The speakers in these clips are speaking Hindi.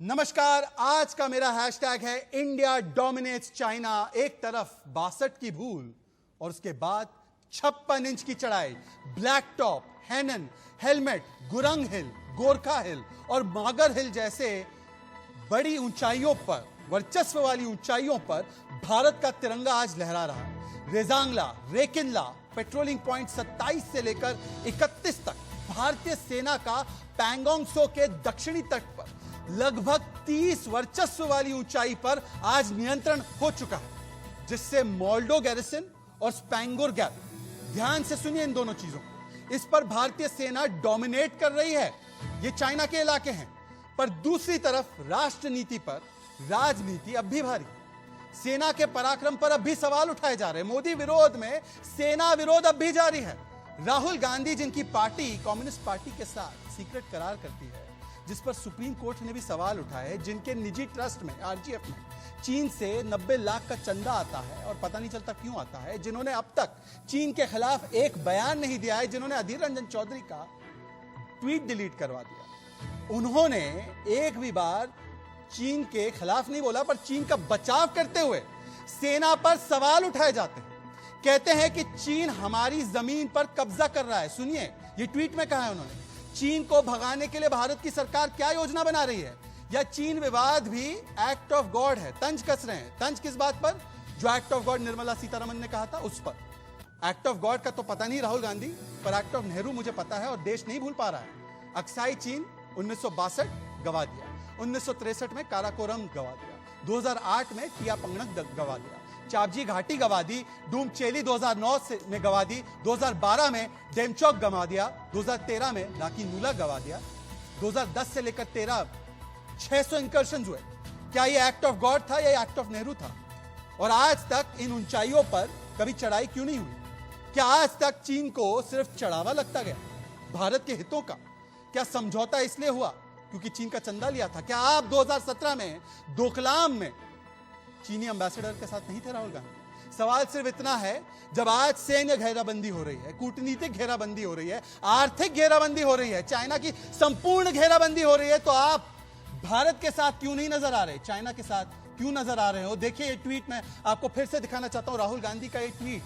नमस्कार। आज का मेरा हैशटैग है इंडिया डोमिनेट्स चाइना। एक तरफ 62 की भूल और उसके बाद 56 इंच की चढ़ाई, ब्लैक टॉप, हैनन, हेलमेट, गुरंग हिल, गोरखा हिल और मागर हिल जैसे बड़ी ऊंचाइयों पर, वर्चस्व वाली ऊंचाइयों पर भारत का तिरंगा आज लहरा रहा है। रेजांगला, रेकिनला, पेट्रोलिंग पॉइंट 27 से लेकर 31 तक भारतीय सेना का पैंगोंग त्सो के दक्षिणी तट पर लगभग 30 वर्चस्व वाली ऊंचाई पर आज नियंत्रण हो चुका है, जिससे मोल्डो गैरिसन और स्पैंगोर गैप, ध्यान से सुनिए इन दोनों चीजों को, इस पर भारतीय सेना डोमिनेट कर रही है। ये चाइना के इलाके हैं, पर दूसरी तरफ राष्ट्र नीति पर राजनीति अब भी भारी है। सेना के पराक्रम पर अब भी सवाल उठाए जा रहे हैं। मोदी विरोध में सेना विरोध अब भी जारी है। राहुल गांधी, जिनकी पार्टी कम्युनिस्ट पार्टी के साथ सीक्रेट करार करती है, जिस पर सुप्रीम कोर्ट ने भी सवाल उठाए, जिनके निजी ट्रस्ट में, आरजीएफ में चीन से 90 लाख का चंदा आता है और पता नहीं चलता क्यों आता है, जिन्होंने अब तक चीन के खिलाफ एक बयान नहीं दिया है, जिन्होंने अधीर रंजन चौधरी का ट्वीट डिलीट करवा दिया, उन्होंने एक भी बार चीन के खिलाफ नहीं बोला, पर चीन का बचाव करते हुए सेना पर सवाल उठाए जाते हैं। कहते हैं कि चीन हमारी जमीन पर कब्जा कर रहा है। सुनिए, ये ट्वीट में कहा है उन्होंने, चीन को भगाने के लिए भारत की सरकार क्या योजना बना रही है, या चीन विवाद भी एक्ट ऑफ गॉड है, तंज कस रहे हैं। तंज किस बात पर? जो act of God Nirmala Sitharaman ने कहा था उस पर। एक्ट ऑफ गॉड का तो पता नहीं राहुल गांधी, पर एक्ट ऑफ नेहरू मुझे पता है और देश नहीं भूल पा रहा है। अक्साई चीन 1962 गवा दिया, 1963 में काराकोरम गवा दिया, 2008 में टिया पंगनक गवा दिया, चापजी घाटी गवा दी, डूमचेली 2009 में गवा दी, 2012 में डेमचौक गवा दिया, 2013 में लाकी नूला गवा दिया, 2010 से लेकर 13 600 इंकर्शन हुए। क्या ये एक्ट ऑफ गॉड था या एक्ट ऑफ नेहरू था? और आज तक इन ऊंचाइयों पर कभी चढ़ाई क्यों नहीं हुई? क्या आज तक चीन को सिर्फ चढ़ावा लगता गया भारत के हितों का? क्या समझौता इसलिए हुआ क्योंकि चीन का चंदा लिया था? क्या आप 2017 में डोकलाम में चीनी एम्बेसडर के साथ नहीं थे राहुल गांधी? सवाल सिर्फ इतना है, जब आज सैन्य घेराबंदी हो रही है, कूटनीतिक घेराबंदी हो रही है, आर्थिक घेराबंदी हो रही है, चाइना की संपूर्ण घेराबंदी हो रही है, तो आप भारत के साथ क्यों नहीं नजर आ रहे, चाइना के साथ क्यों नजर आ रहे हो? देखिए, ये ट्वीट मैं आपको फिर से दिखाना चाहता हूं। राहुल गांधी का ये ट्वीट,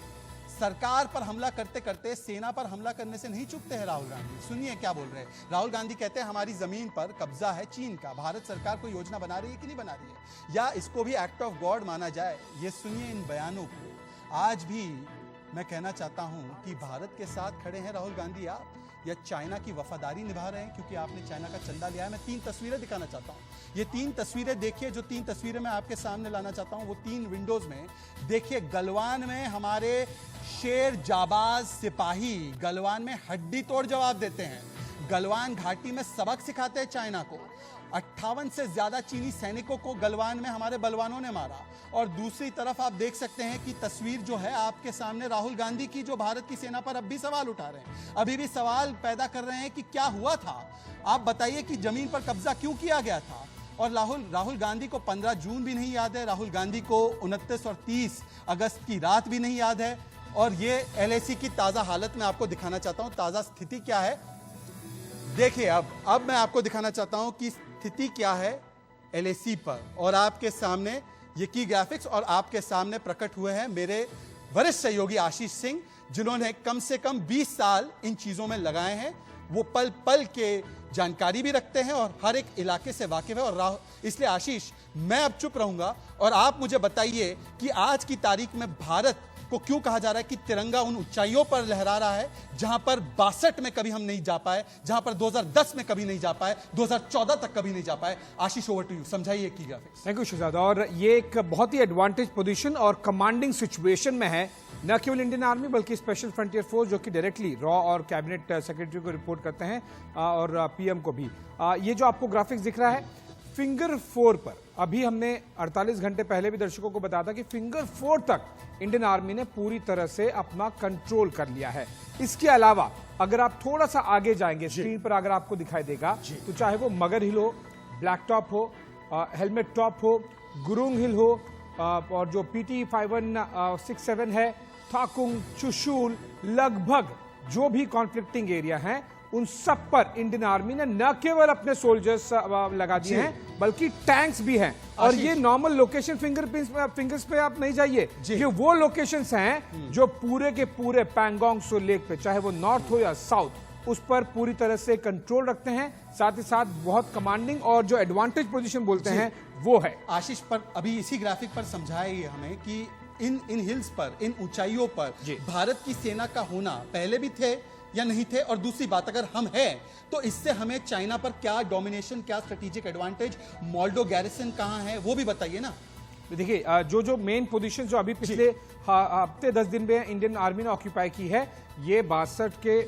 सरकार पर हमला करते करते सेना पर हमला करने से नहीं चूकते हैं राहुल गांधी। सुनिए क्या बोल रहे हैं राहुल गांधी। कहते हैं हमारी जमीन पर कब्जा है चीन का, भारत सरकार कोई योजना बना रही है कि नहीं बना रही है, या इसको भी एक्ट ऑफ गॉड माना जाए? ये सुनिए इन बयानों को। आज भी मैं कहना चाहता हूं कि भारत के साथ खड़े हैं राहुल गांधी आप, या चाइना की वफादारी निभा रहे हैं क्योंकि आपने चाइना का चंदा लिया है? मैं 3 तस्वीरें दिखाना चाहता हूं। ये 3 तस्वीरें देखिए, जो 3 तस्वीरें मैं आपके सामने लाना चाहता हूं, वो 3 विंडोज में देखिए। गलवान में हमारे शेर जाबाज सिपाही गलवान में हड्डी तोड़ जवाब देते हैं, गलवान घाटी में सबक सिखाते हैं चाइना को। 58 से ज्यादा चीनी सैनिकों को गलवान में हमारे बलवानों ने मारा। और दूसरी तरफ आप देख सकते हैं कि तस्वीर जो है आपके सामने राहुल गांधी की, जो भारत की सेना पर अब भी सवाल उठा रहे हैं, अभी भी सवाल पैदा कर रहे हैं कि क्या हुआ था। आप बताइए कि जमीन पर कब्जा क्यों किया गया था? और राहुल गांधी को 15 जून भी नहीं याद है, राहुल गांधी को 29 और 30 अगस्त की रात भी नहीं याद है। और ये एलएसी की ताजा हालत में आपको दिखाना चाहता हूं, ताजा स्थिति क्या है। देखिए, अब मैं आपको दिखाना चाहता हूं कि स्थिति क्या है एलएसी पर। और आपके सामने ये की ग्राफिक्स, और आपके सामने प्रकट हुए हैं मेरे वरिष्ठ सहयोगी आशीष सिंह, जिन्होंने कम से कम 20 साल इन चीजों में लगाए हैं। वो पल पल के जानकारी भी रखते हैं और हर एक इलाके से वाकिफ है। और इसलिए आशीष, मैं अब चुप रहूंगा और आप मुझे बताइए कि आज की तारीख में भारत को क्यों कहा जा रहा है कि तिरंगा उन ऊंचाइयों पर लहरा रहा है जहां पर 62 में कभी हम नहीं जा पाए, जहां पर 2010 में कभी नहीं जा पाए, 2014 तक कभी नहीं जा पाए। आशीष, ओवर टू यू, समझाइए की ग्राफिक्स। Thank you Shahzad. और ये एक बहुत ही एडवांटेज पोजीशन और कमांडिंग सिचुएशन में है, न केवल इंडियन आर्मी बल्कि स्पेशल फ्रंटियर फोर्स, जो कि डायरेक्टली रॉ और कैबिनेट सेक्रेटरी को रिपोर्ट करते हैं, और पीएम को भी। ये जो आपको ग्राफिक्स दिख रहा है फिंगर 4 पर, अभी हमने 48 घंटे पहले भी दर्शकों को बताया था कि फिंगर 4 तक इंडियन आर्मी ने पूरी तरह से अपना कंट्रोल कर लिया है। इसके अलावा अगर आप थोड़ा सा आगे जाएंगे, स्क्रीन पर अगर आपको दिखाई देगा, तो चाहे वो मगर हिल हो, ब्लैक टॉप हो, हेलमेट टॉप हो, गुरुंग हिल हो, और जो PT 5167 है, थाकुंग, चुशूल, लगभग जो भी कॉन्फ्लिक्टिंग एरिया हैं उन सब पर इंडियन आर्मी ने न केवल अपने सोल्जर्स लगा दिए हैं बल्कि टैंक्स भी हैं। और ये नॉर्मल लोकेशन फिंगर्स पे आप नहीं जाइए, ये वो लोकेशंस हैं जो पूरे के पूरे पैंगोंग सो लेक पे, चाहे वो नॉर्थ हो या साउथ, उस पर पूरी तरह से कंट्रोल रखते हैं। साथ ही साथ बहुत कमांडिंग और जो एडवांटेज पोजीशन बोलते हैं वो है। आशीष पर अभी इसी ग्राफिक पर समझाइए हमें कि इन हिल्स पर, इन ऊंचाइयों पर भारत की सेना का होना पहले भी थे या नहीं थे, और दूसरी बात अगर हम हैं तो इससे हमें चाइना पर क्या डोमिनेशन, क्या स्ट्रेटेजिक एडवांटेज, मोल्डो गैरिसन कहां है वो भी बताइए ना। देखिए, जो मेन पोजीशन जो अभी पिछले हफ्ते 10 दिन में इंडियन आर्मी ने ऑक्यूपाई की है, ये 62 के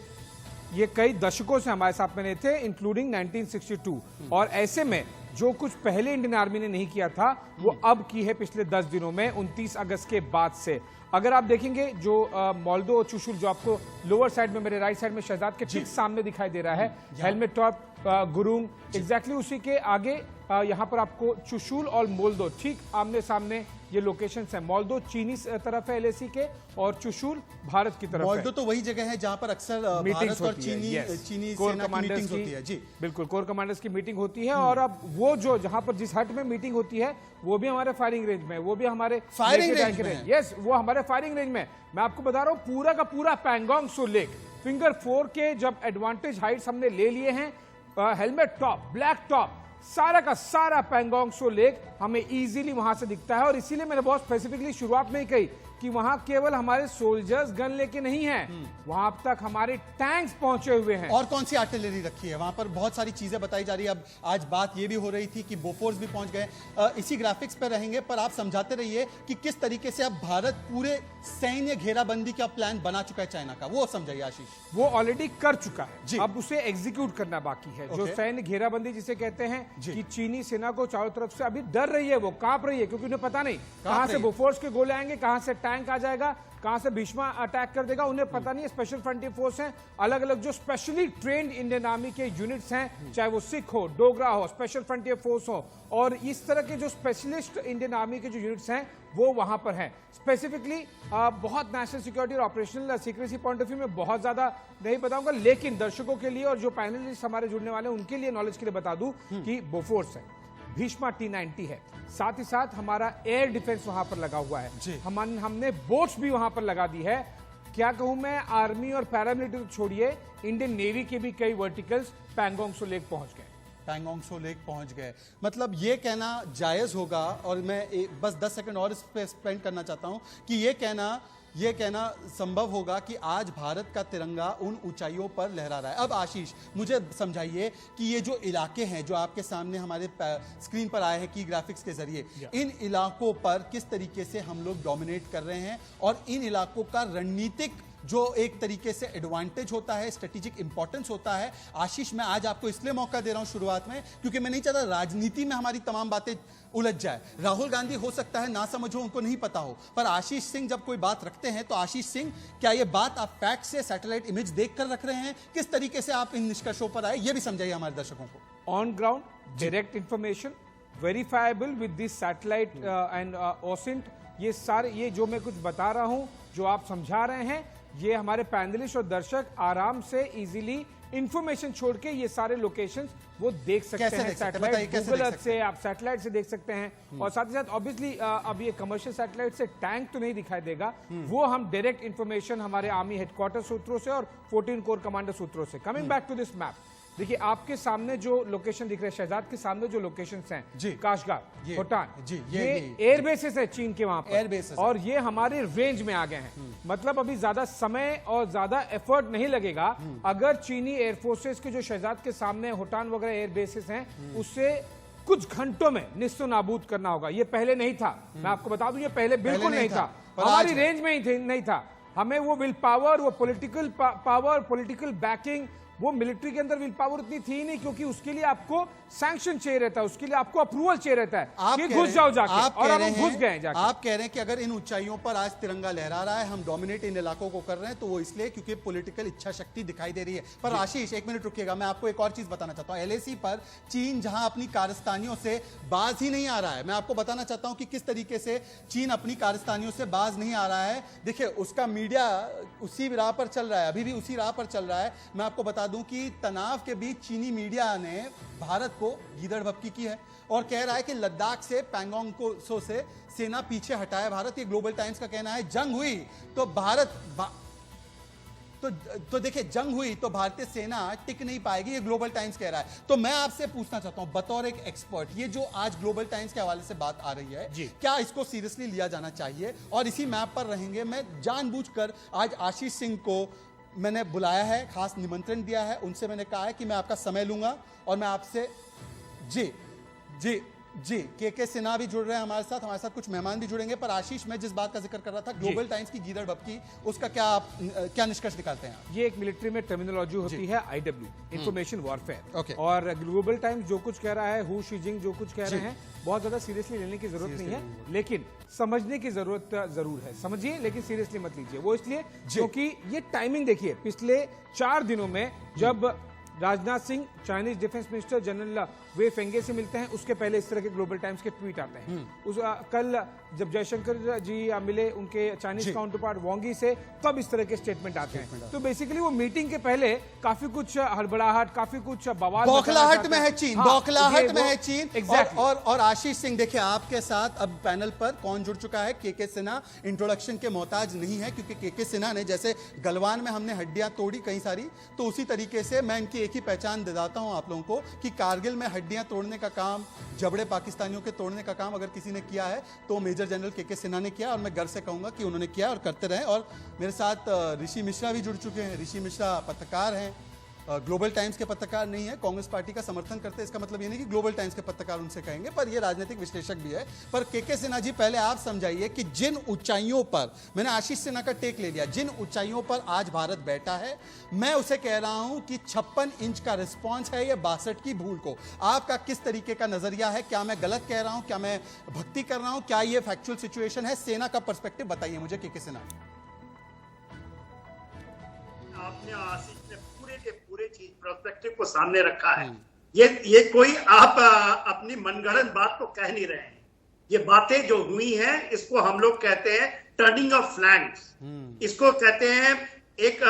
ये कई दशकों से हमारे साथ में थे, इंक्लूडिंग 1962। और ऐसे में जो कुछ पहले इंडियन आर्मी ने नहीं किया था वो अब की है पिछले 10 दिनों में, 29 अगस्त के बाद से। अगर आप देखेंगे जो मोल्डो चुशुल, जो आपको लोअर साइड में मेरे राइट साइड में शहजाद के ठीक सामने दिखाई दे रहा है, हेलमेट टॉप गुरुंग, एग्जैक्टली उसी के आगे यहाँ पर आपको चुशुल और मोल्दो ठीक आमने सामने ये लोकेशंस हैं। मोल्दो चीनी तरफ है एलएसी के, और चुशुल भारत की तरफ है। मोल्दो तो वही जगह है जहां पर अक्सर भारत और चीनी कोर सेना की मीटिंग्स होती है। जी बिल्कुल, कोर कमांडर्स की मीटिंग होती है। और अब वो जो जहां पर जिस हट में मीटिंग होती है वो भी हमारे फायरिंग रेंज में, वो भी हमारे फायरिंग रेंज में। यस, वो हमारे फायरिंग रेंज में। मैं आपको बता रहा हूं, पूरा का पूरा पैंगोंग सो लेक फिंगर 4 के जब एडवांटेज हाइट्स हमने ले लिए हैं, हेलमेट टॉप, ब्लैक टॉप, सारा का सारा पैंगोंग सो लेक हमें इजीली वहां से दिखता है। और इसीलिए मैंने बहुत स्पेसिफिकली शुरुआत में ही कही कि वहां केवल हमारे सोल्जर्स गन लेके नहीं हैं, वहां तक हमारे टैंक्स पहुंचे हुए हैं। और कौन सी आर्टिलरी रखी है वहां पर, बहुत सारी चीजें बताई जा रही है। अब आज बात ये भी हो रही थी कि बोफोर्स भी पहुंच गए। इसी ग्राफिक्स पर रहेंगे, पर आप समझाते रहिए कि किस तरीके से अब भारत पूरे सैन्य घेराबंदी का प्लान बना चुका है चाइना का, वो समझाइए आशीष। वो ऑलरेडी कर चुका है, अब उसे एग्जीक्यूट करना बाकी है। जो सैन्य घेराबंदी जिसे कहते हैं कि चीनी सेना को चारों तरफ से अभी डर रही है, वो कांप रही है, क्योंकि उन्हें पता नहीं कहां से बोफोर्स के गोले आएंगे, कहां से टैंक आ जाएगा, कहां से भीष्मा अटैक कर देगा, उन्हें पता नहीं है। स्पेशल फ्रंटियर फोर्स हैं, अलग अलग जो स्पेशली ट्रेन्ड इंडियन आर्मी के यूनिट्स हैं, चाहे वो सिख हो, डोगरा हो, स्पेशल फ्रंटियर फोर्स हो, और इस तरह के जो स्पेशलिस्ट इंडियन आर्मी के जो यूनिट्स हैं वो वहां पर हैं। स्पेसिफिकली बहुत नेशनल सिक्योरिटी और operational secrecy point of view में बहुत ज्यादा नहीं बताऊंगा, लेकिन दर्शकों के लिए और जो पैनलिस्ट हमारे जुड़ने वाले हैं उनके लिए नॉलेज के लिए बता दूं कि बोफोर्स है, भीष्मा T90 है, साथ ही साथ हमारा एयर डिफेंस वहां पर लगा हुआ है, हमने बोट्स भी वहां पर लगा दी है। क्या कहूं मैं, आर्मी और पैरामिलिट्री छोड़िए, इंडियन नेवी के भी कई वर्टिकल्स पैंगोंग सो लेक पहुंच गए। पैंगोंग सो लेक पहुंच गए, मतलब ये कहना जायज होगा, और मैं बस 10 सेकंड और इस पे स्पेंड करना चाहता हूं कि ये कहना संभव होगा कि आज भारत का तिरंगा उन ऊंचाइयों पर लहरा रहा है। अब आशीष मुझे समझाइए कि ये जो इलाके हैं जो आपके सामने हमारे स्क्रीन पर आए हैं की ग्राफिक्स के जरिए, इन इलाकों पर किस तरीके से हम लोग डोमिनेट कर रहे हैं, और इन इलाकों का रणनीतिक जो एक तरीके से एडवांटेज होता है, स्ट्रेटेजिक इंपॉर्टेंस होता है। आशीष, मैं आज आपको इसलिए मौका दे रहा हूं शुरुआत में क्योंकि मैं नहीं चाहता राजनीति में हमारी तमाम बातें उलझ जाए। राहुल गांधी हो सकता है ना समझो, उनको नहीं पता हो, पर आशीष सिंह जब कोई बात रखते हैं तो आशीष सिंह, क्या ये बात आप फैक्ट से, सैटेलाइट इमेज देखकर रख रहे हैं? किस तरीके से आप इन निष्कर्षों पर आए, ये भी समझाइए हमारे दर्शकों को। On ground direct information verifiable with this satellite and OSINT, ये सारे, ये जो मैं कुछ बता रहा हूं, जो आप समझा रहे हैं, ये हमारे पैनलिस्ट और दर्शक आराम से इजीली इंफॉर्मेशन छोड़ के ये सारे लोकेशंस वो देख सकते हैं। सैटेलाइट, गूगल अर्थ से आप सैटेलाइट से देख सकते हैं। और साथ ही साथ ऑब्वियसली अब ये कमर्शियल सैटेलाइट से टैंक तो नहीं दिखाई देगा, वो हम डायरेक्ट इंफॉर्मेशन हमारे आर्मी हेडक्वार्टर सूत्रों से और 14 कोर कमांडर सूत्रों से। Coming back to this map, देखिए आपके सामने जो लोकेशन दिख रहे हैं, शहजाद के सामने जो लोकेशंस हैं, काशगार, भूटान, ये एयर बेसेस है चीन के वहां पर, एयर बेसेस, और ये हमारे रेंज में आ गए हैं। मतलब अभी ज्यादा समय और ज्यादा एफर्ट नहीं लगेगा अगर चीनी एयरफोर्सेस के जो शहजाद के सामने होटान वगैरह एयर बेसेस हैं उससे कुछ घंटों में निस्तो नाबूद करना होगा। ये पहले नहीं था, मैं आपको बता दूं, ये पहले बिल्कुल नहीं था, हमारी रेंज में ही नहीं था। हमें वो विल पावर, वो पॉलिटिकल पावर, पॉलिटिकल बैकिंग, वो मिलिट्री के अंदर विल पावर उतनी थी नहीं, क्योंकि उसके लिए आपको सैंक्शन चाहिए रहता है, उसके लिए आपको अप्रूवल चाहिए रहता है कि घुस जाओ जाके, और अब हम घुस गए जाके। आप कह रहे हैं कि अगर इन ऊंचाइयों पर आज तिरंगा लहरा रहा है, हम डोमिनेट इन इलाकों को कर रहे हैं, तो वो इसलिए क्योंकि पॉलिटिकल इच्छा शक्ति दिखाई दे रही है। पर आशीष, एक मिनट रुकिएगा, मैं आपको एक और चीज बताना चाहता हूं। LAC पर चीन जहां अपनी कारस्तानियों से बाज ही नहीं आ रहा है, मैं आपको बताना चाहता हूं कि किस तरीके से चीन अपनी कारस्तानियों से बाज नहीं आ रहा है। देखिए, उसका मीडिया उसी राह पर चल रहा है, अभी भी उसी राह पर चल रहा है। मैं आपको बता दूं कि तनाव के बीच चीनी मीडिया ने भारत को गीदड़ भपकी की है और कह रहा है कि लद्दाख से पैंगोंग को से सेना पीछे हटाए भारत। ये ग्लोबल टाइम्स का कहना है। जंग हुई तो तो देखिए, जंग हुई तो भारतीय सेना टिक नहीं पाएगी, ये ग्लोबल टाइम्स कह रहा है। तो मैं आपसे पूछना चाहता हूं बतौर एक एक्सपर्ट, ये जो आज ग्लोबल टाइम्स के हवाले से बात आ रही है, क्या इसको सीरियसली लिया जाना चाहिए? और इसी मैप पर रहेंगे। मैं जानबूझकर आज आशीष सिंह को मैंने बुलाया है, खास निमंत्रण दिया है। उनसे मैंने कहा है कि मैं आपका समय लूंगा और मैं आपसे जी जी जी के सिन्हा भी जुड़ रहे हैं हमारे साथ कुछ मेहमान भी जुड़ेंगे। पर आशीष, मैं जिस बात का जिक्र कर रहा था, ग्लोबल टाइम्स की गीदड़ भपकी, उसका क्या निष्कर्ष निकालते हैं आप? ये एक मिलिट्री में टर्मिनोलॉजी होती है, IW, इंफॉर्मेशन वॉरफेयर। Okay. और ग्लोबल टाइम्स जो कुछ कह रहा है, हु शीजिंग जो कुछ कह रहे हैं, बहुत ज्यादा सीरियसली लेने की जरूरत नहीं है, लेकिन समझने की जरूरत जरूर है। समझिए, लेकिन सीरियसली मत लीजिए। वो इसलिए क्योंकि ये टाइमिंग देखिए, पिछले 4 दिनों में जब Rajnath Singh Chinese defence minister general Wei Fenghe से मिलते हैं, उसके पहले इस तरह के ग्लोबल टाइम्स के ट्वीट आते हैं। कल जब जयशंकर जी मिले उनके चाइनीज काउंटर पार्ट वांगी से, तब इस तरह के स्टेटमेंट आते हैं। तो बेसिकली वो मीटिंग के पहले काफी कुछ हड़बड़ाहट, काफी कुछ बवाल, बौखलाहट में है चीन। बौखलाहट में है चीन। एग्जैक्टली। और आशीष सिंह, देखिए आपके साथ अब पैनल पर कौन जुड़ चुका है? के सिन्हा इंट्रोडक्शन के मोहताज नहीं है, क्योंकि के सिन्हा ने जैसे गलवान में हमने हड्डियां तोड़ी कई सारी, तो उसी तरीके से मैं इनकी एक ही पहचान दिलाता हूं आप लोगों को कि कारगिल में हड्डियां तोड़ने का काम, जबड़े पाकिस्तानियों के तोड़ने का काम अगर किसी ने किया है तो मेजर जनरल के सिन्हा ने किया, और मैं गर्व से कहूंगा कि उन्होंने किया और करते रहे। और मेरे साथ ऋषि मिश्रा भी जुड़ चुके हैं। ऋषि मिश्रा पत्रकार हैं, ग्लोबल टाइम्स के पत्रकार नहीं है, कांग्रेस पार्टी का समर्थन करते हैं। इसका मतलब ये नहीं कि ग्लोबल टाइम्स के पत्रकार उनसे कहेंगे, पर ये राजनीतिक विश्लेषक भी है। पर के सिन्हा जी, पहले आप समझाइए कि जिन ऊंचाइयों पर, मैंने आशीष सिन्हा का टेक ले लिया, जिन ऊंचाइयों पर आज भारत बैठा है, मैं उसे कह रहा हूं कि 56 इंच का रिस्पॉन्स है, यह 62 की भूल को आपका किस तरीके का नजरिया है? क्या मैं गलत कह रहा हूं? क्या मैं भक्ति कर रहा हूं? क्या यह फैक्चुअल सिचुएशन है? सेना का पर्सपेक्टिव बताइए मुझे के सिन्हा। आपने आशीष ने पूरे चीज पर्सपेक्टिव को सामने रखा है। ये कोई आप अपनी मनगढ़ंत बात तो कह नहीं रहे हैं। ये बातें जो हुई हैं, इसको हम लोग कहते हैं टर्निंग ऑफ फ्लैंक्स। इसको कहते हैं एक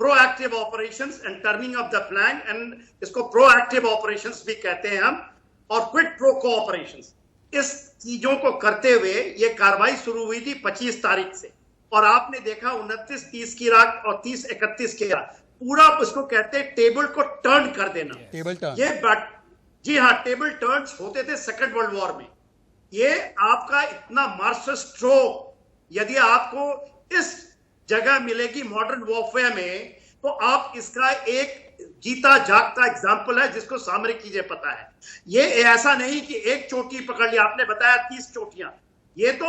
proactive operations and turning of the flank, and इसको प्रोएक्टिव ऑपरेशंस भी कहते हैं हम, और क्विड प्रो को ऑपरेशंस। इस चीजों को करते हुए ये कार्रवाई शुरू हुई थी 25 तारीख से, और आपने देखा 29-30 की रात और 30-31 की रात, पूरा उसको कहते हैं टेबल को टर्न कर देना। टेबल टर्न, ये जी हाँ, टेबल टर्न्स होते थे सेकंड वर्ल्ड वॉर में। ये आपका इतना मास्टर स्ट्रोक यदि आपको इस जगह मिलेगी मॉडर्न वॉरफेयर में, तो आप इसका एक जीता जागता एग्जाम्पल है जिसको सामरिक चीजें पता है। ये ऐसा नहीं कि एक चोटी पकड़ लिया, आपने बताया 30 चोटियां। ये तो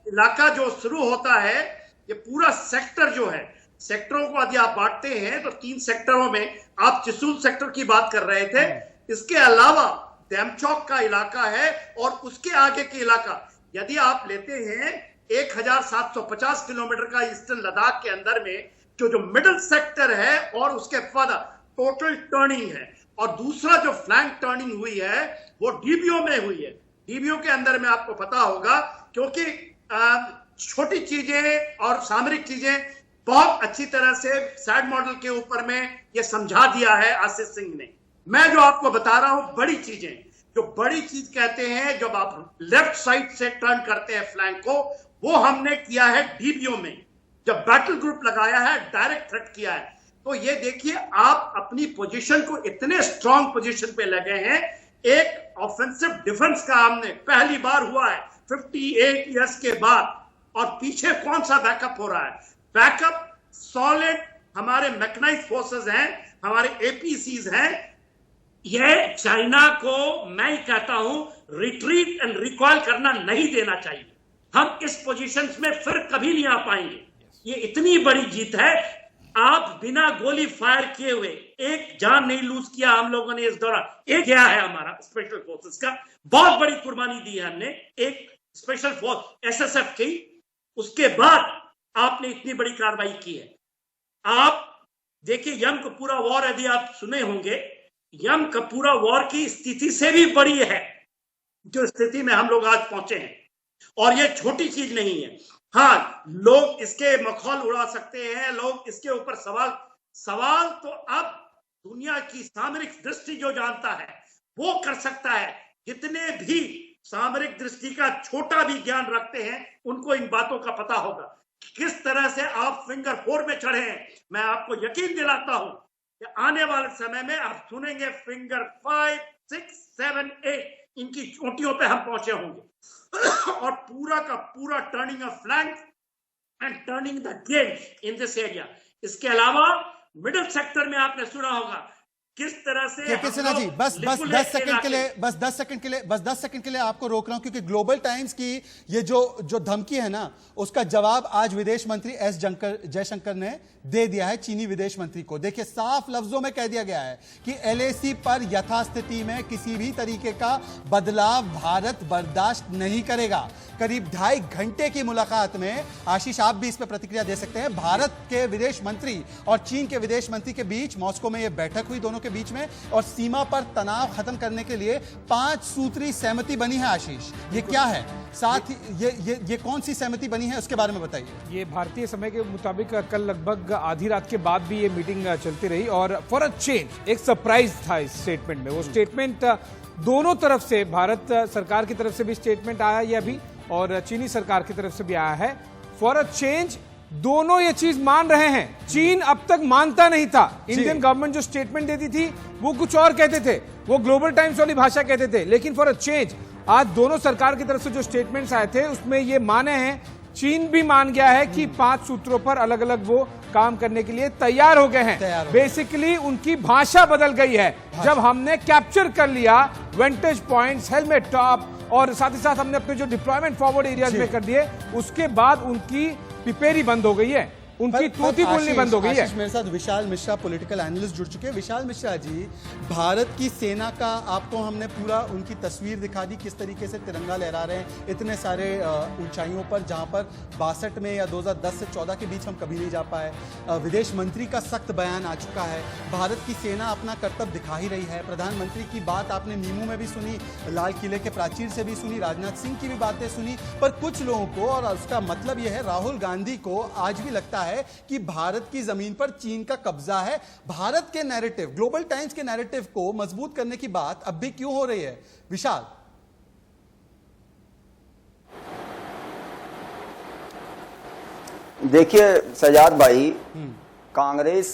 इलाका जो शुरू होता है, ये पूरा सेक्टर जो है, सेक्टरों को यदि आप बांटते हैं तो 3 सेक्टरों में, आप चिसूल सेक्टर की बात कर रहे थे, इसके अलावा डेमचौक का इलाका है, और उसके आगे के इलाका यदि आप लेते हैं 1750 किलोमीटर का ईस्टर्न लद्दाख के अंदर में जो मिडिल सेक्टर है, और उसके बाद टोटल टर्निंग है। और दूसरा जो फ्लैंक टर्निंग हुई है वो डीबीओ में हुई है। डीबीओ के अंदर में आपको पता होगा, क्योंकि छोटी चीजें और सामरिक चीजें बहुत अच्छी तरह से सैड मॉडल के ऊपर में ये समझा दिया है आशीष सिंह ने। मैं जो आपको बता रहा हूं बड़ी चीजें, जो बड़ी चीज कहते हैं जब आप लेफ्ट साइड से टर्न करते हैं फ्लैंक को, वो हमने किया है डीबीओ में, जब बैटल ग्रुप लगाया है, डायरेक्ट थ्रेट किया है। तो ये देखिए, आप अपनी पोजीशन को इतने स्ट्रांग पोजीशन पे लगे हैं। एक ऑफेंसिव डिफेंस का हमने पहली बार हुआ है 58 इयर्स के बाद, और पीछे कौन सा बैकअप हो रहा है? बैकअप सॉलिड हमारे मैकेनाइज्ड फोर्सेस हैं, हमारे एपीसीज हैं। यह चाइना को मैं कहता हूं रिट्रीट एंड रिकॉल करना नहीं देना चाहिए। हम इस पोजीशंस में फिर कभी नहीं आ पाएंगे। ये इतनी बड़ी जीत है, आप बिना गोली फायर किए हुए एक जान नहीं लूज किया हम लोगों ने इस दौरान। एक गया है हमारा स्पेशल फोर्सेस का, बहुत बड़ी कुर्बानी दी है हमने, एक स्पेशल फोर्स एसएसएफ की। उसके बाद आपने इतनी बड़ी कार्रवाई की है। आप देखिए, यम कपूरा वॉर यदि आप सुने होंगे, यम कपूरा वॉर की स्थिति से भी बड़ी है जो स्थिति में हम लोग आज पहुंचे हैं, और ये छोटी चीज नहीं है। हाँ, लोग इसके मखौल उड़ा सकते हैं, लोग इसके ऊपर सवाल सवाल तो अब दुनिया की सामरिक दृष्टि जो जानता है वो कर सकता है। जितने भी सामरिक दृष्टि का छोटा भी ज्ञान रखते हैं उनको इन बातों का पता होगा किस तरह से आप फिंगर 4 में चढ़े हैं। मैं आपको यकीन दिलाता हूं कि आने वाले समय में आप सुनेंगे फिंगर 5, 6, 7, 8 इनकी चोटियों पे हम पहुंचे होंगे और पूरा का पूरा turning a flank and turning the game in this area. इसके अलावा मिडिल सेक्टर में आपने सुना होगा किस तरह से के सिन्हा जी, बस 10 सेकंड के लिए आपको रोक रहा हूं, क्योंकि ग्लोबल टाइम्स की ये जो धमकी है ना, उसका जवाब आज विदेश मंत्री एस जयशंकर ने दे दिया है चीनी विदेश मंत्री को। देखिए, साफ लफ्जों में कह दिया गया है कि एलएसी पर यथास्थिति में किसी भी तरीके का बदलाव भारत बर्दाश्त नहीं करेगा। करीब 2.5 घंटे की मुलाकात में, आशीष आप भी इस पर प्रतिक्रिया दे सकते हैं, भारत के विदेश मंत्री और चीन के विदेश मंत्री के बीच मॉस्को में यह बैठक हुई दोनों के बीच में, और सीमा पर तनाव खत्म करने के लिए 5 सूत्री सहमति बनी है। आशीष, ये क्या है? साथ ही ये कौन सी सहमति बनी है, उसके बारे में बताइए। ये भारतीय समय के मुताबिक कल लगभग आधी रात के बाद भी ये मीटिंग चलती रही, और फॉर अ चेंज एक सरप्राइज था इस स्टेटमेंट में। वो स्टेटमेंट दोनों तरफ से, भारत सरकार की तरफ से भी स्टेटमेंट आया ये अभी, और चीनी सरकार की तरफ से भी आया है। फॉर अ चेंज दोनों ये चीज मान रहे हैं। चीन अब तक मानता नहीं था। इंडियन गवर्नमेंट जो स्टेटमेंट देती थी वो कुछ और कहते थे, वो ग्लोबल टाइम्स वाली भाषा कहते थे, लेकिन फॉर अ चेंज आज दोनों सरकार की तरफ से जो स्टेटमेंट्स आए थे उसमें ये माने हैं, चीन भी मान गया है कि 5 सूत्रों पर अलग अलग वो काम करने के लिए तैयार हो गए हैं। बेसिकली उनकी भाषा बदल गई है। जब हमने कैप्चर कर लिया वेंटेज पॉइंट्स, हेलमेट टॉप, और साथ ही साथ हमने अपने जो डिप्लॉयमेंट फॉरवर्ड एरियाज में कर दिए, उसके बाद उनकी पिपेरी बंद हो गई है, उनकी तूती बोलनी बंद हो गई है। मेरे साथ विशाल मिश्रा पॉलिटिकल एनालिस्ट जुड़ चुके हैं। विशाल मिश्रा जी, भारत की सेना का आपको हमने पूरा उनकी तस्वीर दिखा दी, किस तरीके से तिरंगा लहरा रहे हैं इतने सारे ऊंचाइयों पर, जहां पर 62 में या 2010 से 14 के बीच हम कभी नहीं जा पाए। विदेश मंत्री का सख्त बयान आ चुका है। भारत की सेना अपना कर्तव्य दिखा ही रही है। प्रधानमंत्री की बात आपने नीमू में भी सुनी, लाल किले के प्राचीर से भी सुनी, राजनाथ सिंह की भी बातें सुनी, पर कुछ लोगों को, और उसका मतलब यह है राहुल गांधी को आज भी लगता है कि भारत की जमीन पर चीन का कब्जा है। भारत के नैरेटिव, ग्लोबल टाइम्स के नैरेटिव को मजबूत करने की बात अब भी क्यों हो रही है? विशाल, देखिए सजाद भाई, कांग्रेस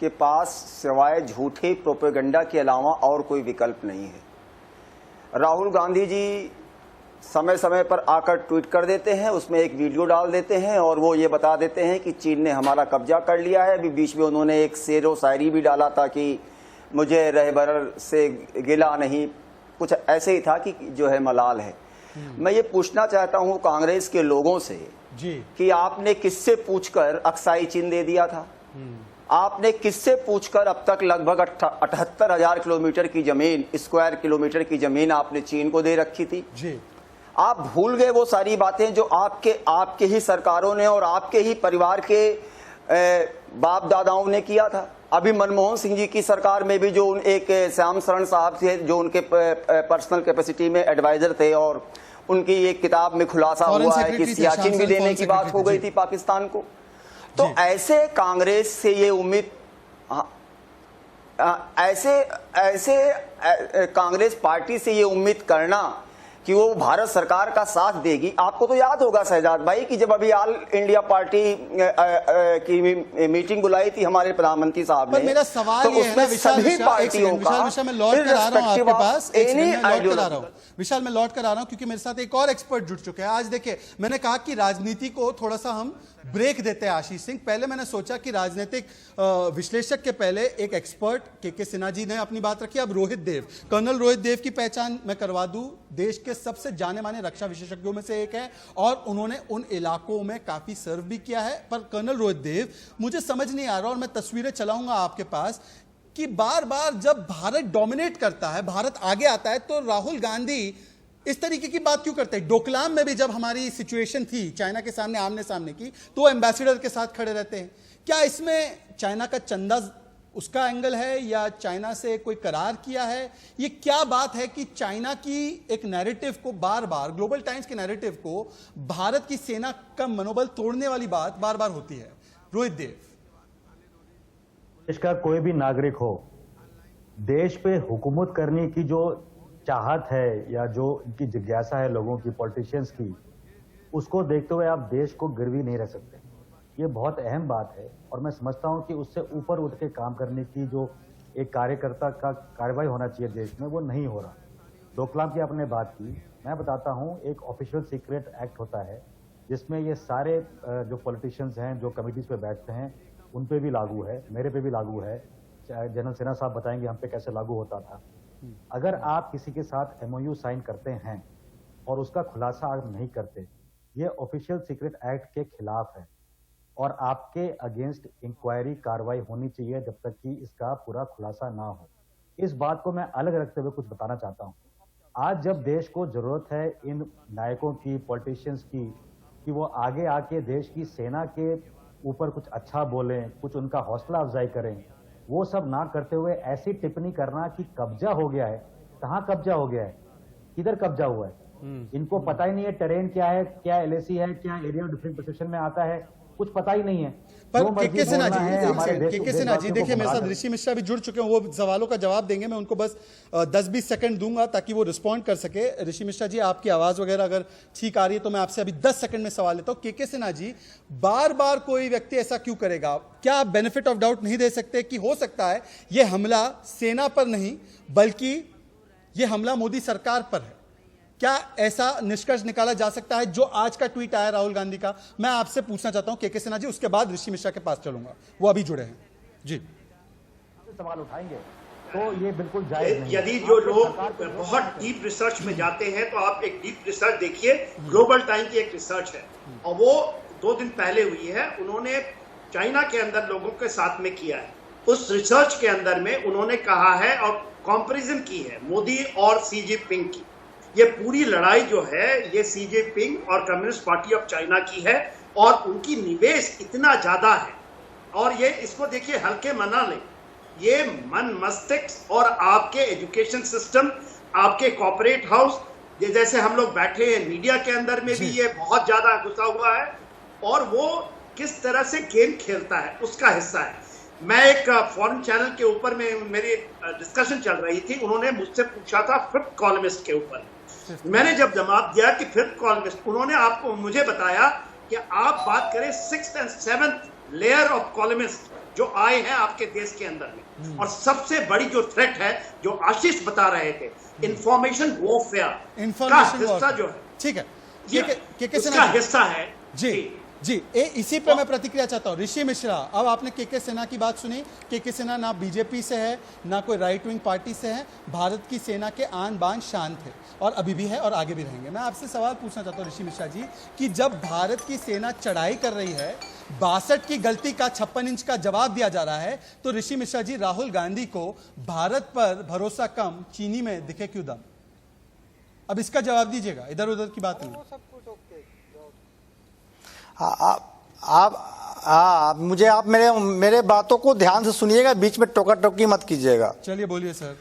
के पास सिवाय झूठे प्रोपेगेंडा के अलावा और कोई विकल्प नहीं है। राहुल गांधी जी समय समय पर आकर ट्वीट कर देते हैं, उसमें एक वीडियो डाल देते हैं और वो ये बता देते हैं कि चीन ने हमारा कब्जा कर लिया है। अभी बीच में उन्होंने एक शेर व शायरी भी डाला था कि मुझे रहबर से गिला नहीं, कुछ ऐसे ही था कि जो है मलाल है। मैं ये पूछना चाहता हूँ कांग्रेस के लोगों से जी, कि आपने किससे पूछकर अक्साई चीन दे दिया था? आपने किससे पूछकर अब तक लगभग 78,000 किलोमीटर की जमीन, स्क्वायर किलोमीटर की जमीन आपने चीन को दे रखी थी? जी, आप भूल गए वो सारी बातें जो आपके ही सरकारों ने और आपके ही परिवार के बाप दादाओं ने किया था। अभी मनमोहन सिंह जी की सरकार में भी जो एक श्याम शरण साहब थे, जो उनके पर्सनल कैपेसिटी में एडवाइजर थे, और उनकी एक किताब में खुलासा हुआ है कि सियाचिन भी देने की बात हो गई थी पाकिस्तान को। तो ऐसे कांग्रेस से ये उम्मीद, ऐसे कांग्रेस पार्टी से ये उम्मीद करना कि वो भारत सरकार का साथ देगी। आपको तो याद होगा शहजाद भाई कि जब अभी ऑल इंडिया पार्टी की मीटिंग बुलाई थी हमारे प्रधानमंत्री साहब ने, मेरा सवाल तो ये है ना, विशाल मैं लौट कर आ रहा हूं आपके पास, विशाल मैं लौट कर आ रहा हूं क्योंकि मेरे साथ एक और एक्सपर्ट जुड़ चुके हैं। आज देखिए, मैंने कहा कि राजनीति को थोड़ा सा हम ब्रेक देते हैं। आशीष सिंह, पहले मैंने सोचा कि राजनीतिक विश्लेषक के पहले एक एक्सपर्ट के सिन्हा जी ने अपनी बात रखी। अब रोहित देव, कर्नल रोहित देव की पहचान मैं करवा दूं, देश के सबसे जाने माने रक्षा विशेषज्ञों में से एक है और उन्होंने उन इलाकों में काफी सर्व भी किया है। पर कर्नल रोहित देव, मुझे समझ नहीं आ रहा, और मैं तस्वीरें चलाऊंगा आपके पास, कि बार बार जब भारत डोमिनेट करता है, भारत आगे आता है, तो राहुल गांधी इस तरीके की बात क्यों करते हैं? डोकलाम में भी जब हमारी सिचुएशन थी चाइना के सामने आमने सामने की, तो एम्बेसडर के साथ खड़े रहते हैं। क्या इसमें चाइना का चंदा उसका एंगल है या चाइना से कोई करार किया है? ये क्या बात है कि चाइना की एक नैरेटिव को बार बार, ग्लोबल टाइम्स के नैरेटिव को भारत की सेना का मनोबल तोड़ने वाली बात बार बार होती है? रोहित देव, देश का कोई भी नागरिक हो, देश पे हुकूमत करने की जो चाहत है या जो इनकी जिज्ञासा है लोगों की, पॉलिटिशियंस की, उसको देखते हुए आप देश को गिरवी नहीं रह सकते। ये बहुत अहम बात है और मैं समझता हूं कि उससे ऊपर उठ के काम करने की जो एक कार्यकर्ता का कार्रवाई होना चाहिए देश में, वो नहीं हो रहा। डोकलाम की आपने बात की, मैं बताता हूं, एक ऑफिशियल सीक्रेट एक्ट होता है जिसमें ये सारे जो पॉलिटिशियंस हैं, जो कमिटीज पे बैठते हैं, उन पे भी लागू है, मेरे पे भी लागू है। जनरल सिन्हा साहब बताएंगे हम पे कैसे लागू होता था। अगर आप किसी के साथ एमओयू साइन करते हैं और उसका खुलासा आप नहीं करते, ये ऑफिशियल सीक्रेट एक्ट के खिलाफ है और आपके अगेंस्ट इंक्वायरी कार्रवाई होनी चाहिए जब तक कि इसका पूरा खुलासा ना हो। इस बात को मैं अलग रखते हुए कुछ बताना चाहता हूँ। आज जब देश को जरूरत है इन नायकों की, पॉलिटिशियंस की, कि वो आगे आके देश की सेना के ऊपर कुछ अच्छा बोलें, कुछ उनका हौसला अफजाई करें, वो सब ना करते हुए ऐसी टिप्पणी करना कि कब्जा हो गया है। कहाँ कब्जा हो गया है? किधर कब्जा हुआ है? इनको पता ही नहीं है टेरेन क्या है, क्या एलएसी है, क्या एरिया ऑफ डिफरेंट परसेप्शन में आता है, कुछ पता ही नहीं है। पर के सिन्हा जी देखिए, मेरे साथ ऋषि मिश्रा भी जुड़ चुके हैं, वो सवालों का जवाब देंगे। मैं उनको बस 10-20 सेकंड दूंगा ताकि वो रिस्पॉन्ड कर सके। ऋषि मिश्रा जी, आपकी आवाज वगैरह अगर ठीक आ रही है तो मैं आपसे अभी 10 सेकंड में सवाल लेता हूं। के सिन्हा जी, बार बार कोई व्यक्ति ऐसा क्यों करेगा? क्या आप बेनिफिट ऑफ डाउट नहीं दे सकते कि हो सकता है ये हमला सेना पर नहीं बल्कि ये हमला मोदी सरकार पर है? क्या ऐसा निष्कर्ष निकाला जा सकता है? जो आज का ट्वीट आया राहुल गांधी का, मैं आपसे पूछना चाहता हूं के सिन्हा जी, उसके बाद ऋषि मिश्रा के पास चलूंगा, वो अभी जुड़े हैं जी। सवाल उठाएंगे तो ये बिल्कुल जायज नहीं। यदि जो लोग बहुत डीप रिसर्च में जाते हैं तो आप एक डीप रिसर्च देखिए, ग्लोबल टाइम की एक रिसर्च है और वो 2 दिन पहले हुई है। उन्होंने चाइना के अंदर लोगों के साथ में किया है। उस रिसर्च के अंदर में उन्होंने कहा है और कंपैरिजन की है मोदी और सी जिनपिंग की। ये पूरी लड़ाई जो है ये सी जिनपिंग और कम्युनिस्ट पार्टी ऑफ चाइना की है और उनकी निवेश इतना ज्यादा है। और ये इसको देखिए, हल्के मना लें, ये मन मस्तिष्क और आपके एजुकेशन सिस्टम, आपके कॉर्पोरेट हाउस, ये जैसे हम लोग बैठे हैं मीडिया के अंदर में भी ये बहुत ज्यादा घुसा हुआ है और वो किस तरह से गेम खेलता है उसका हिस्सा है। मैं एक फॉरेन चैनल के ऊपर में मेरी डिस्कशन चल रही थी, उन्होंने मुझसे पूछा था 5th कॉलमिस्ट के ऊपर। मैंने जब जवाब दिया कि 5th कॉलमिस्ट, उन्होंने आपको मुझे बताया कि आप बात करें 6th and 7th layer of columnist जो आए हैं आपके देश के अंदर में। और सबसे बड़ी जो थ्रेट है, जो आशीष बता रहे थे, इंफॉर्मेशन वॉरफेयर का हिस्सा जो है, ठीक है, उसका हिस्सा है जी। इसी पे मैं प्रतिक्रिया चाहता हूं। ऋषि मिश्रा, अब आपने के सिन्हा की बात सुनी। के सिन्हा ना बीजेपी से है ना कोई राइट विंग पार्टी से है, भारत की सेना के आन बान शान थे और अभी भी है और आगे भी रहेंगे। मैं आपसे सवाल पूछना चाहता हूं ऋषि मिश्रा जी कि जब भारत की सेना चढ़ाई कर रही है, 62 की गलती का 56 इंच का जवाब दिया जा रहा है, तो ऋषि मिश्रा जी, राहुल गांधी को भारत पर भरोसा कम, चीनी में दिखे क्यों दम? अब इसका जवाब दीजिएगा, इधर उधर की बात नहीं। आप मुझे आप मेरे बातों को ध्यान से सुनिएगा, बीच में टोका टोकी मत कीजिएगा। चलिए बोलिए सर।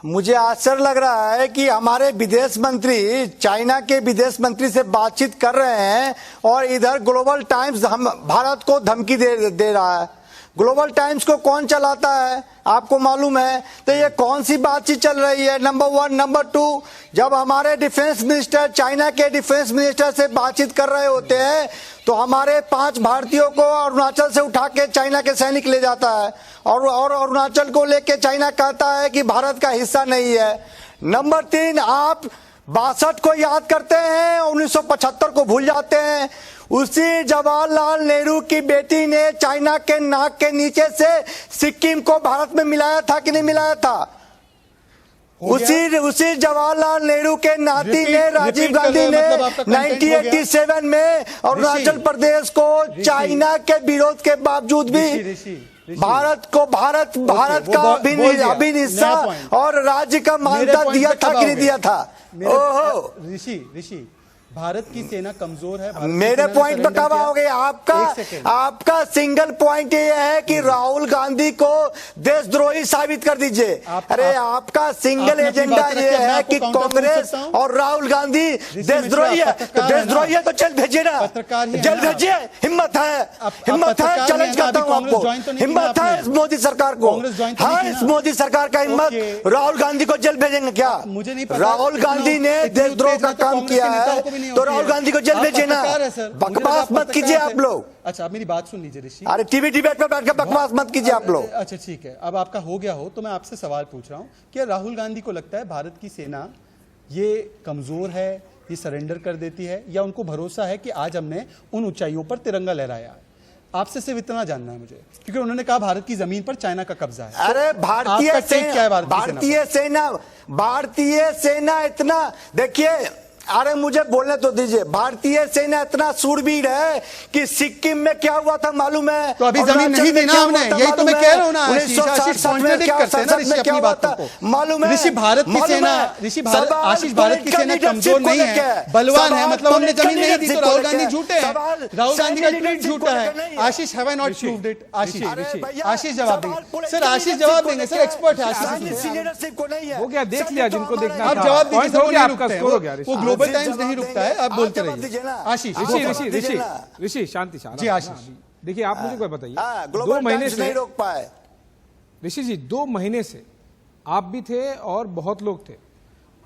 मुझे आश्चर्य लग रहा है कि हमारे विदेश मंत्री चाइना के विदेश मंत्री से बातचीत कर रहे हैं और इधर ग्लोबल टाइम्स हम भारत को धमकी दे रहा है। ग्लोबल टाइम्स को कौन चलाता है आपको मालूम है? तो ये कौन सी बातचीत चल रही है? नंबर 1। नंबर 2, जब हमारे डिफेंस मिनिस्टर चाइना के डिफेंस मिनिस्टर से बातचीत कर रहे होते हैं तो हमारे 5 भारतीयों को अरुणाचल से उठा के चाइना के सैनिक ले जाता है और अरुणाचल को लेके चाइना कहता है कि भारत का हिस्सा नहीं है। नंबर 3, आप 62 को याद करते हैं, 1975 को भूल जाते हैं। उसी जवाहरलाल नेहरू की बेटी ने चाइना के नाक के नीचे से सिक्किम को भारत में मिलाया था कि नहीं मिलाया था? उसी जवाहरलाल नेहरू के नाती ने, राजीव गांधी ने 1987 में अरुणाचल प्रदेश को चाइना के विरोध के बावजूद भी भारत का अभिन्न हिस्सा और राज्य का मान्यता दिया था कि नहीं दिया था? ऋषि भारत की सेना कमजोर है। भारत की मेरे सेना ने पॉइंट पर surrender कब किया। आओगे? एक सेकंड। आपका सिंगल पॉइंट ये है कि राहुल गांधी को देशद्रोही साबित कर दीजिए। अरे आपका सिंगल आपने अपनी एजेंडा बात रखी, ये मैं है आपको कि काउंटर पूछ कांग्रेस सकता हूं? और राहुल गांधी देशद्रोही है। तो पत्रकार है देशद्रोही है तो जेल भेजिए ना, पत्रकार ही है जेल ना। भेजिए। हिम्मत है, हिम्मत पत्रकार है, ही चैलेंज है ना, करता अभी हूं कांग्रेस आपको। ज्वाइन तो नहीं किया हिम्मत है आपने। इस मोदी सरकार को, कांग्रेस ज्वाइन तो नहीं हाँ की इस ना। मोदी सरकार का हिम्मत। ओके। राहुल गांधी को जेल भेजेंगे क्या? मुझे नहीं पता। राहुल गांधी ने इतनी देशद्रोह का उत्तेजना तो काम कांग्रेस किया के नेताओं को भी है नहीं तो होती राहुल है। गांधी को जेल आप भेजिए ना। पत्रकार है सर, मुझे लगा बकवास आप मत कीजिए पत्रकार आप थे। लोग। अच्छा, आप मेरी बात सुन लीजिए ऋषि। अरे टीवी डिबेट पर बैठकर बकवास मत कीजिए आप लोग। अच्छा ठीक है, अब आपका हो गया हो तो मैं आपसे सवाल पूछ रहा हूं, क्या राहुल गांधी को लगता है भारत की सेना ये कमजोर है, ये सरेंडर कर देती है, या उनको भरोसा है कि आज हमने उन ऊंचाइयों पर तिरंगा लहराया है? आपसे सिर्फ इतना जानना है मुझे, क्योंकि उन्होंने कहा भारत की जमीन पर चाइना का कब्जा है। अरे भारतीय आपका take क्या है भारतीय सेना इतना, देखिए, अरे मुझे बोलने तो दीजिए। भारतीय सेना इतना सूरबीर है कि सिक्किम में क्या हुआ था मालूम है? तो अभी जमीन नहीं दी ना हमने, यही तो मैं कह रहा हूं ना। आशीष कॉन्ट्रडिक्ट करते हैं ना ऋषि अपनी बातों को। मालूम है? ऋषि भारत की सेना, आशीष भारत की सेना कमजोर नहीं है, बलवान है, मतलब हमने जमीन नहीं दी तो राहुल गांधी झूठे हैं। राहुल गांधी का ट्वीट झूठा है। Ashish have I not proved it? Ashish जवाब देंगे सर, आशीष जवाब देंगे सर, एक्सपर्ट है आशीष। लीडरशिप को नहीं है। हो गया, देख लिया जिनको देखना आप था। जवाब दीजिए पॉइंट सर, हो वो गया, नहीं आपका रुकते हैं। स्कोर हो गया। वो ग्लोबल टाइम्स नहीं रुकता है, आप बोलते रहिए। आशीष ऋषि शांति जी, आशीष। देखिए, आप मुझे कोई बताइए, ग्लोबल 2 महीने टाइम्स नहीं से रोक पाए। ऋषि जी 2 महीने से आप भी थे और बहुत लोग थे,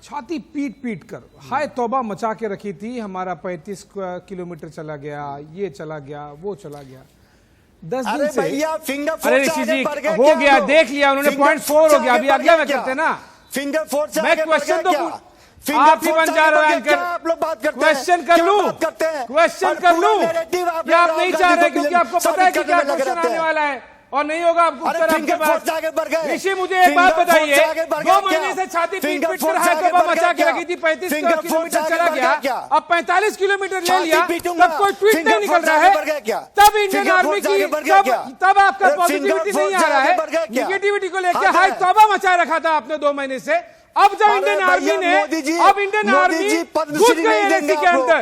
छाती पीट पीट कर हाय तौबा मचा के रखी थी, हमारा 35 किलोमीटर चला गया, ये चला गया, वो चला गया। 10 दिन से भैया फिंगर अरे ऋषि जी हो गया, देख लिया उन्होंने, 0.4 हो गया, अभी आज्ञा में करते ना। फिंगर फोर से मैं क्वेश्चन तो आप ही बन जा रहे हैं, आप लोग बात करते हैं, क्वेश्चन कर लूं, क्वेश्चन कर लूं, क्या आप नहीं चाह रहे क्योंकि आपको पता है कि क्या क्वेश्चन आने वाला है और नहीं होगा आपको उत्तर आपके पास। ऋषि मुझे एक बात बताइए, 2 महीने से छाती पीट पीट कर हाथ तौबा मचा के रखी थी, 35 किलोमीटर चला गया, अब 45 किलोमीटर ले लिया, तब कोई ट्वीट नहीं निकल रहा है, तब इंडियन आर्मी की, तब आपका पॉजिटिविटी नहीं आ रहा है, निगेटिविटी को लेकर हाय तौबा मचा रखा था आपने 2 महीने से। अब जब इंडियन आर्मी ने, अब इंडियन आर्मी घुस गई एलएसी के अंदर,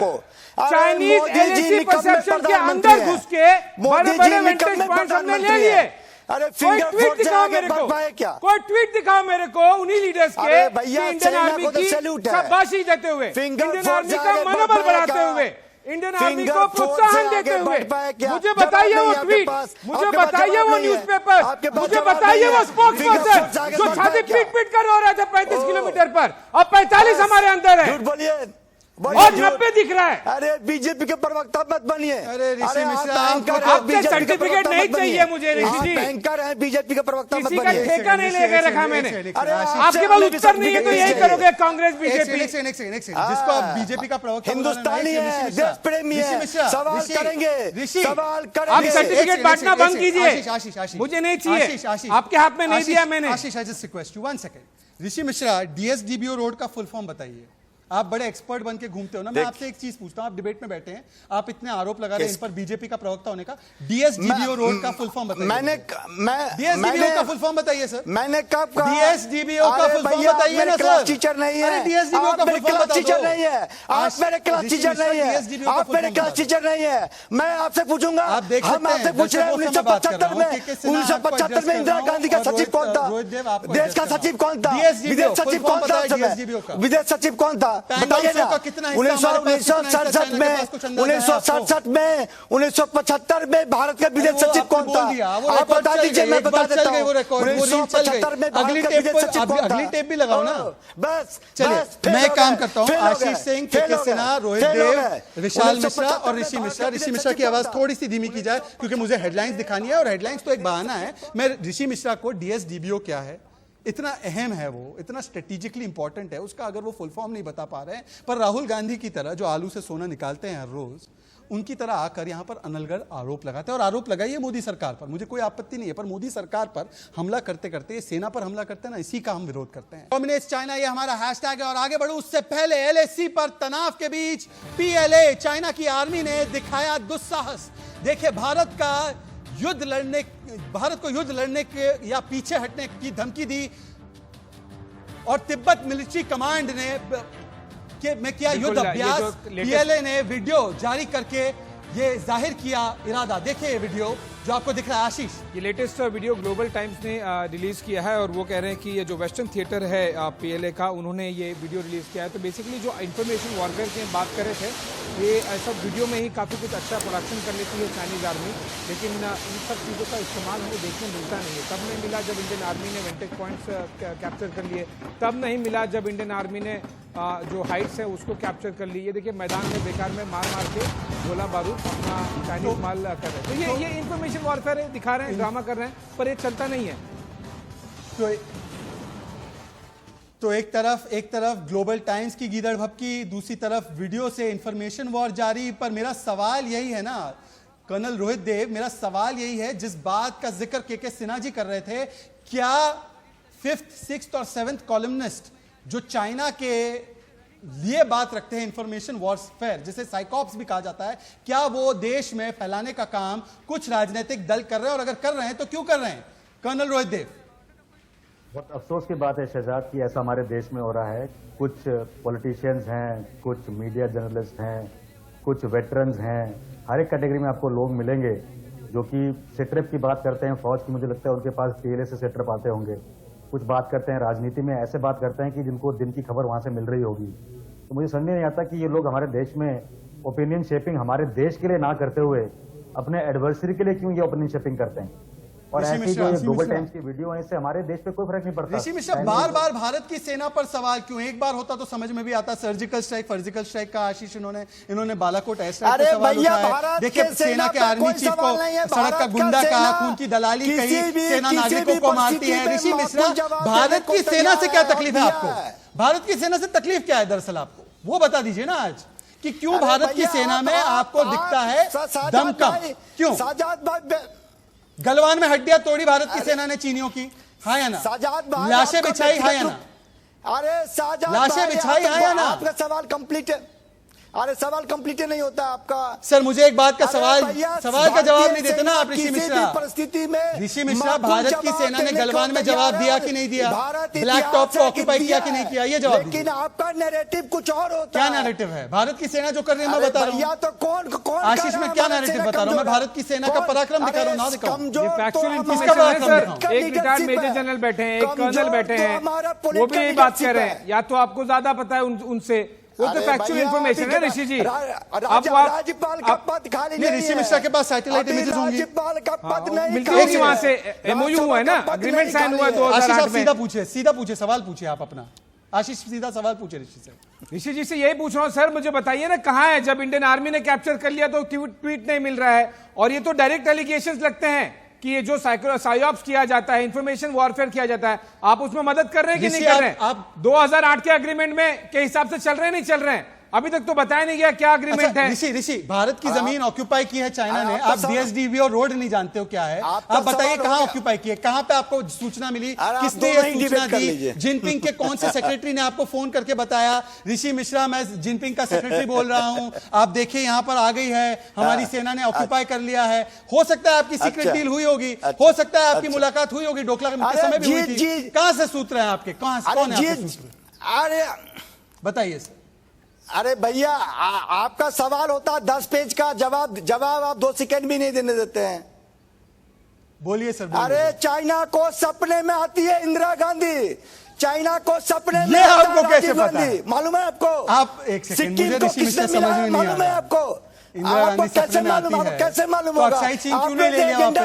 चाइनीज एलएसी परसेप्शन के अंदर घुस के बड़े बड़े वेंटेज पॉइंट्स हमने ले लिए। कोई ट्वीट दिखाओ मेरे को, कोई ट्वीट दिखाओ मेरे को उन्हीं लीडर्स के इंडियन आर्मी की शाबाशी देते हुए, इंडियन आर्मी का मनोबल बढ़ाते हुए, इंडियन आर्मी को प्रोत्साहन देते हुए। मुझे बताइए वो ट्वीट, मुझे बताइए वो न्यूज़पेपर, मुझे बताइए वो स्पोक्स पर्सन जो छाती पीट पीट कर रो रहे थे 35 किलोमीटर पर, अब 45 हमारे अंदर है और 90 दिख रहा है। अरे बीजेपी के प्रवक्ता मत बनिए। अरे ऋषि मिश्रा, आपसे सर्टिफिकेट नहीं चाहिए मुझे ऋषि जी, बैंकर है, बीजेपी का प्रवक्ता मत किसी का बनिए। ठेका नहीं लेके रखा मैंने। अरे आपके पास उत्तर नहीं है तो यही करोगे कांग्रेस बीजेपी। जिसको आप बीजेपी का प्रवक्ता हिंदुस्तानी है, देश प्रेमी है, सवाल करेंगे, सवाल करेंगे। आप सर्टिफिकेट बांटना बंद कीजिए, आशीष मुझे नहीं चाहिए, आपके हाथ में नहीं दिया मैंने। Ashish, I just request you 1 second. Rishi Mishra, DSDBO road का फुल फॉर्म बताइए। आप बड़े एक्सपर्ट बन के घूमते हो ना, मैं आपसे एक चीज पूछता हूं, आप डिबेट में बैठे हैं, आप इतने आरोप लगा रहे हैं इन पर बीजेपी का प्रवक्ता होने का। डीएसडीबीओ रोड का फुल फॉर्म बताइए। डीएसडीबीओ का फुल फॉर्म बताइए सर। मैंने कब कहा? डीएसडीबीओ का फुल फॉर्म बताइए ना सर। टीचर नहीं है, डीएसडीबीओ का फुल फॉर्म बता दो। टीचर नहीं है, आप मेरे क्लास टीचर नहीं है, आप मेरे क्लास टीचर नहीं है। मैं आपसे पूछूंगा, आप देख हम आपसे पूछ रहे हैं 1975 में, 1975 में इंदिरा गांधी का सचिव कौन था? देश का सचिव कौन था? विदेश सचिव कौन था? विदेश सचिव कौन था बताइए ना। 1967 में 1975 में भारत का विदेश सचिव कौन था? आप बता दीजिए, मैं बता देता हूँ। 1975 में अगली टेप भी लगाओ ना। बस चलिए, मैं एक काम करता हूँ। आशीष सिंह, के सिन्हा, रोहित देव, विशाल मिश्रा और ऋषि मिश्रा। ऋषि मिश्रा की आवाज थोड़ी सी धीमी की जाए क्योंकि मुझे हेडलाइंस दिखानी है और हेडलाइंस तो एक बहाना है। मैं ऋषि मिश्रा को डीएसडीबीओ क्या है, इतना अहम है वो, इतना स्ट्रेटेजिकली इंपॉर्टेंट है, उसका अगर वो फुल फॉर्म नहीं बता पा रहे हैं, पर राहुल गांधी की तरह जो आलू से सोना निकालते हैं हर रोज, उनकी तरह आकर यहां पर अनलगढ़ आरोप लगाते हैं। और आरोप लगाइए मोदी सरकार पर, मुझे कोई आपत्ति नहीं है, पर मोदी सरकार पर हमला करते करते, सेना पर हमला करते हैं ना, इसी का हम विरोध करते हैं। डोमिनेट्स चाइना, ये हमारा हैशटैग है। और आगे बढ़ूं उससे पहले, एलएसी पर तनाव के बीच पीएलए, चाइना की आर्मी ने दिखाया दुस्साहस। देखिए, भारत को युद्ध लड़ने के या पीछे हटने की धमकी दी और तिब्बत मिलिट्री कमांड ने में किया युद्ध बिल्कुल, ये अभ्यास, जो latest- पीएलए ने वीडियो जारी करके ये जाहिर किया इरादा। देखिए ये वीडियो जो आपको दिख रहा है आशीष। ये लेटेस्ट वीडियो ग्लोबल टाइम्स ने रिलीज किया है और वो कह रहे हैं कि ये जो वेस्टर्न थिएटर है पीएलए का, उन्होंने ये वीडियो रिलीज किया है। तो बेसिकली जो इंफॉर्मेशन वॉरफेयर की बात कर रहे थे, ये सब वीडियो में ही काफ़ी कुछ अच्छा प्रोडक्शन कर लेती है चाइनीज आर्मी, लेकिन इन सब चीज़ों का इस्तेमाल हमें देखने मिलता नहीं है। तब नहीं मिला जब इंडियन आर्मी ने वेंटेज पॉइंट्स कैप्चर कर लिए, तब नहीं मिला जब इंडियन आर्मी ने जो हाइट्स है उसको कैप्चर कर ली। ये देखिए मैदान में बेकार में मार मार के गोला बारूद अपना चाइनीज माल कर रहे हैं। तो ये इंफॉर्मेशन वॉरफेयर है, दिखा रहे हैं, ड्रामा कर रहे हैं, पर ये चलता नहीं है। तो एक तरफ ग्लोबल टाइम्स की गीदड़ भपकी, दूसरी तरफ वीडियो से इंफॉर्मेशन वॉर जारी। पर मेरा सवाल यही है ना कर्नल रोहित देव, मेरा सवाल यही है, जिस बात का जिक्र के सिन्हा जी कर रहे थे, क्या 5th, 6th और 7th कॉलमनिस्ट जो चाइना के लिए बात रखते हैं इंफॉर्मेशन वॉरफेयर, जिसे साइकॉप्स भी कहा जाता है, क्या वो देश में फैलाने का काम कुछ राजनीतिक दल कर रहे हैं? और अगर कर रहे हैं तो क्यों कर रहे हैं? कर्नल रोहित देव। बहुत अफसोस की बात है शहजाद कि ऐसा हमारे देश में हो रहा है। कुछ पॉलिटिशियंस हैं, कुछ मीडिया जर्नलिस्ट हैं, कुछ वेटरन्स हैं, हर एक कैटेगरी में आपको लोग मिलेंगे जो कि सेटअप की बात करते हैं फौज की। मुझे लगता है उनके पास पीएलए से सेटअप आते होंगे। कुछ बात करते हैं राजनीति में, ऐसे बात करते हैं कि जिनको दिन की खबर वहां से मिल रही होगी। तो मुझे समझ में नहीं आता कि ये लोग हमारे देश में ओपिनियन शेपिंग हमारे देश के लिए ना करते हुए अपने एडवर्सरी के लिए क्यों ये ओपिनियन शेपिंग करते हैं। और ऐसी जो ग्लोबल टाइम्स की वीडियो है, इससे हमारे देश पे कोई फर्क नहीं पड़ता। ऋषि मिश्रा, बार बार भारत की सेना पर सवाल क्यों? एक बार होता तो समझ में भी आता, सर्जिकल स्ट्राइक, फर्जिकल स्ट्राइक का आशीष इन्होंने बालाकोट एयर स्ट्राइक पर सवाल उठाया। देखिए सेना के आर्मी चीफ को सड़क का गुंडा कहा, खून की दलाली कही, सेना नागरिकों को मारती है। ऋषि मिश्रा, भारत की सेना से क्या तकलीफ है आपको? भारत की सेना से तकलीफ क्या है दरअसल आपको, वो बता दीजिए ना आज, कि क्यों भारत की सेना में आपको दिखता है दम कम? क्यों? गलवान में हड्डियां तोड़ी भारत की सेना ने चीनियों की, हाँ या ना? लाशें बिछाई, हाँ या ना? अरे साजाद लाशें बिछाई, हाँ या ना? आपका सवाल कंप्लीट है। अरे सवाल कंप्लीट नहीं होता आपका। सर मुझे एक बात का सवाल का जवाब नहीं देते ना आप ऋषि मिश्रा। परिस्थिति में ऋषि मिश्रा, भारत की सेना ने गलवान में जवाब दिया कि नहीं दिया? ब्लैक टॉप को ऑक्यूपाई किया कि नहीं किया? ये जवाब लेकिन आपका नैरेटिव कुछ और होता क्या है। नैरेटिव है? भारत की सेना जो कर रही है मैं बता रहा हूँ। तो कौन आशीष में क्या नैरेटिव बता रहा हूँ मैं? भारत की सेना का पराक्रम दिखा रहा हूँ, ना दिखाऊं? फैक्चुअल इंफॉर्मेशन है सर। एक रिटायर्ड मेजर जनरल बैठे हैं, एक कर्नल बैठे हैं, वो भी यही बात कह रहे हैं। या तो आपको ज्यादा पता है उनसे, वो तो फैक्चुअल इंफॉर्मेशन है ऋषि जी। राज्यपाल का पद खाली नहीं है। ऋषि मिश्रा के पास सैटेलाइट इमेजेस होंगी, राज्यपाल का पद नहीं, मिलती होगी वहां से। एमओयू हुआ है ना, अग्रीमेंट साइन हुआ है 2008 में। सीधा पूछे, सवाल पूछे आप अपना। आशीष सीधा सवाल पूछे ऋषि से। ऋषि जी से यही पूछ रहा हूं सर, मुझे बताइए ना कहां है? जब इंडियन आर्मी ने कैप्चर कर लिया तो ट्वीट नहीं मिल रहा है, और ये तो डायरेक्ट एलिगेशंस लगते हैं कि ये जो साइऑप्स किया जाता है, इंफॉर्मेशन वॉरफेयर किया जाता है, आप उसमें मदद कर रहे हैं कि नहीं कर रहे हैं? आप 2008 के अग्रीमेंट में के हिसाब से चल रहे हैं, नहीं चल रहे हैं? अभी तक तो बताया नहीं गया क्या अग्रीमेंट है। ऋषि, भारत की जमीन ऑक्यूपाई की है चाइना ने। आप डीएसडीवी और रोड नहीं जानते हो क्या है? आप बताइए कहां ऑक्यूपाई की है, कहां पे आपको सूचना मिली, किसने ये सूचना दी? जिनपिंग के कौन से सेक्रेटरी ने आपको फोन करके बताया? ऋषि मिश्रा, मैं जिनपिंग का सेक्रेटरी बोल रहा हूं, आप देखिए यहां पर आ गई है, हमारी सेना ने ऑक्यूपाई कर लिया है। हो सकता है आपकी सीक्रेट डील हुई होगी, हो सकता है आपकी मुलाकात हुई होगी, डोकला के समय भी हुई थी। कहां से सूत्र है आपके? कहां से, कौन है आपके सूत्र? अरे बताइए सर। अरे भैया, आपका सवाल होता 10 पेज का, जवाब आप 2 सेकंड भी नहीं देने देते हैं। बोलिए सर, बोलिए। अरे चाइना को सपने में आती है इंदिरा गांधी, चाइना को सपने में आपको कैसे पता? मालूम है आपको? आप एक सेकंड, मुझे ऋषि मिश्रा समझ में नहीं आ रहा। मालूम है आपको? इंदिरा गांधी सपने में आती है, कैसे मालूम होगा? अक्साई चीन क्यों नहीं ले लिया वापस?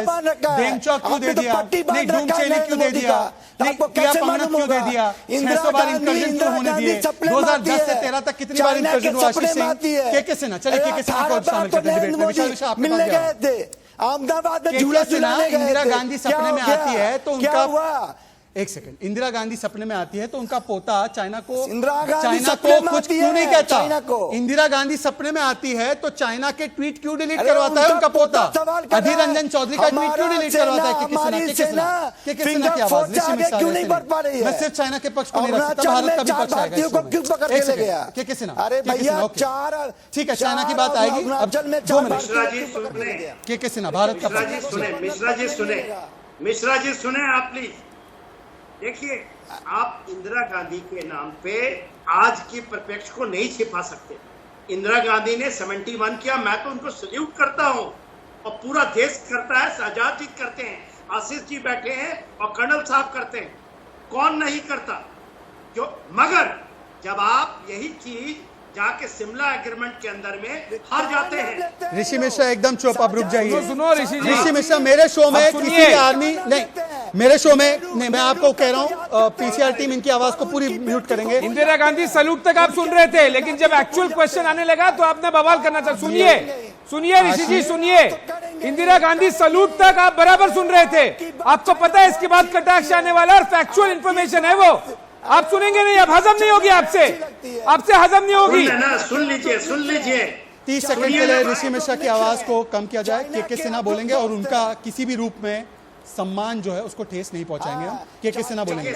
डेंगचौक क्यों दे दिया? नहीं, डूम चेनी क्यों दे दिया? नहीं, किया पंगनत क्यों दे दिया? 600 बार इंकर्जन क्यों होने दिए? 2010 से 13 तक कितनी बार इंकर्जन हुआ? आशीष सिंह, के सिन्हा, चलिए के सिन्हा को शामिल करते हैं डिबेट में। विशाल मिश्रा आपके पास गया। अहमदाबाद में झूला झूलाने गए थे। इंदिरा गांधी सपने में आती है तो उनका, एक सेकंड, इंदिरा गांधी सपने में आती है तो उनका पोता चाइना को कुछ क्यों नहीं कहता? इंदिरा गांधी सपने में आती है तो चाइना के ट्वीट क्यों डिलीट करवाता है उनका पोता? अधीर रंजन चौधरी का ट्वीट क्यों डिलीट करवाता है? किसना की आवाज ऋषि मिश्रा क्यों नहीं बढ़ पा रही है? मैं सिर्फ चाइना के पक्ष को नहीं रख सकता, भारत का भी पक्ष आएगा। के सिन्हा, अरे भैया, 4 ठीक है, चाइना की बात आएगी। अब 2 मिनट, के सिन्हा भारत का पक्ष। मिश्रा जी सुने आप प्लीज। देखिए आप इंदिरा गांधी के नाम पे आज के परिप्रेक्ष्य को नहीं छिपा सकते। इंदिरा गांधी ने 71 किया, मैं तो उनको सल्यूट करता हूं और पूरा देश करता है, शहजाद जी करते हैं, आशीष जी बैठे हैं और कर्नल साहब करते हैं, कौन नहीं करता जो। मगर जब आप यही चीज जाके शिमला एग्रीमेंट के अंदर में हार जाते हैं। ऋषि मिश्रा एकदम चुप, आप रुक जाइए। सुनो ऋषि जी, ऋषि मिश्रा, मेरे शो में अब किसी सुनिए। भी आर्मी नहीं, मेरे शो में नहीं, मैं आपको कह रहा हूँ पीसीआर टीम इनकी आवाज को पूरी म्यूट करेंगे। इंदिरा गांधी सैल्यूट तक आप सुन रहे थे, लेकिन जब एक्चुअल क्वेश्चन आने लगा तो आपने बवाल करना चाहिए। सुनिए ऋषि जी, सुनिए। इंदिरा गांधी सैल्यूट तक आप बराबर सुन रहे थे, आपको पता है इसके बाद कटाक्ष आने वाला और फैक्चुअल इंफॉर्मेशन है वो, आप सुनेंगे नहीं, अब हजम नहीं होगी आपसे हजम नहीं होगी। सुन लीजिए 30 सेकंड के लिए ऋषि मिश्रा की आवाज को कम किया जाए। के सिन्हा बोलेंगे और उनका किसी भी रूप में सम्मान जो है उसको ठेस नहीं पहुंचाएंगे हम। के सिन्हा बोलेंगे।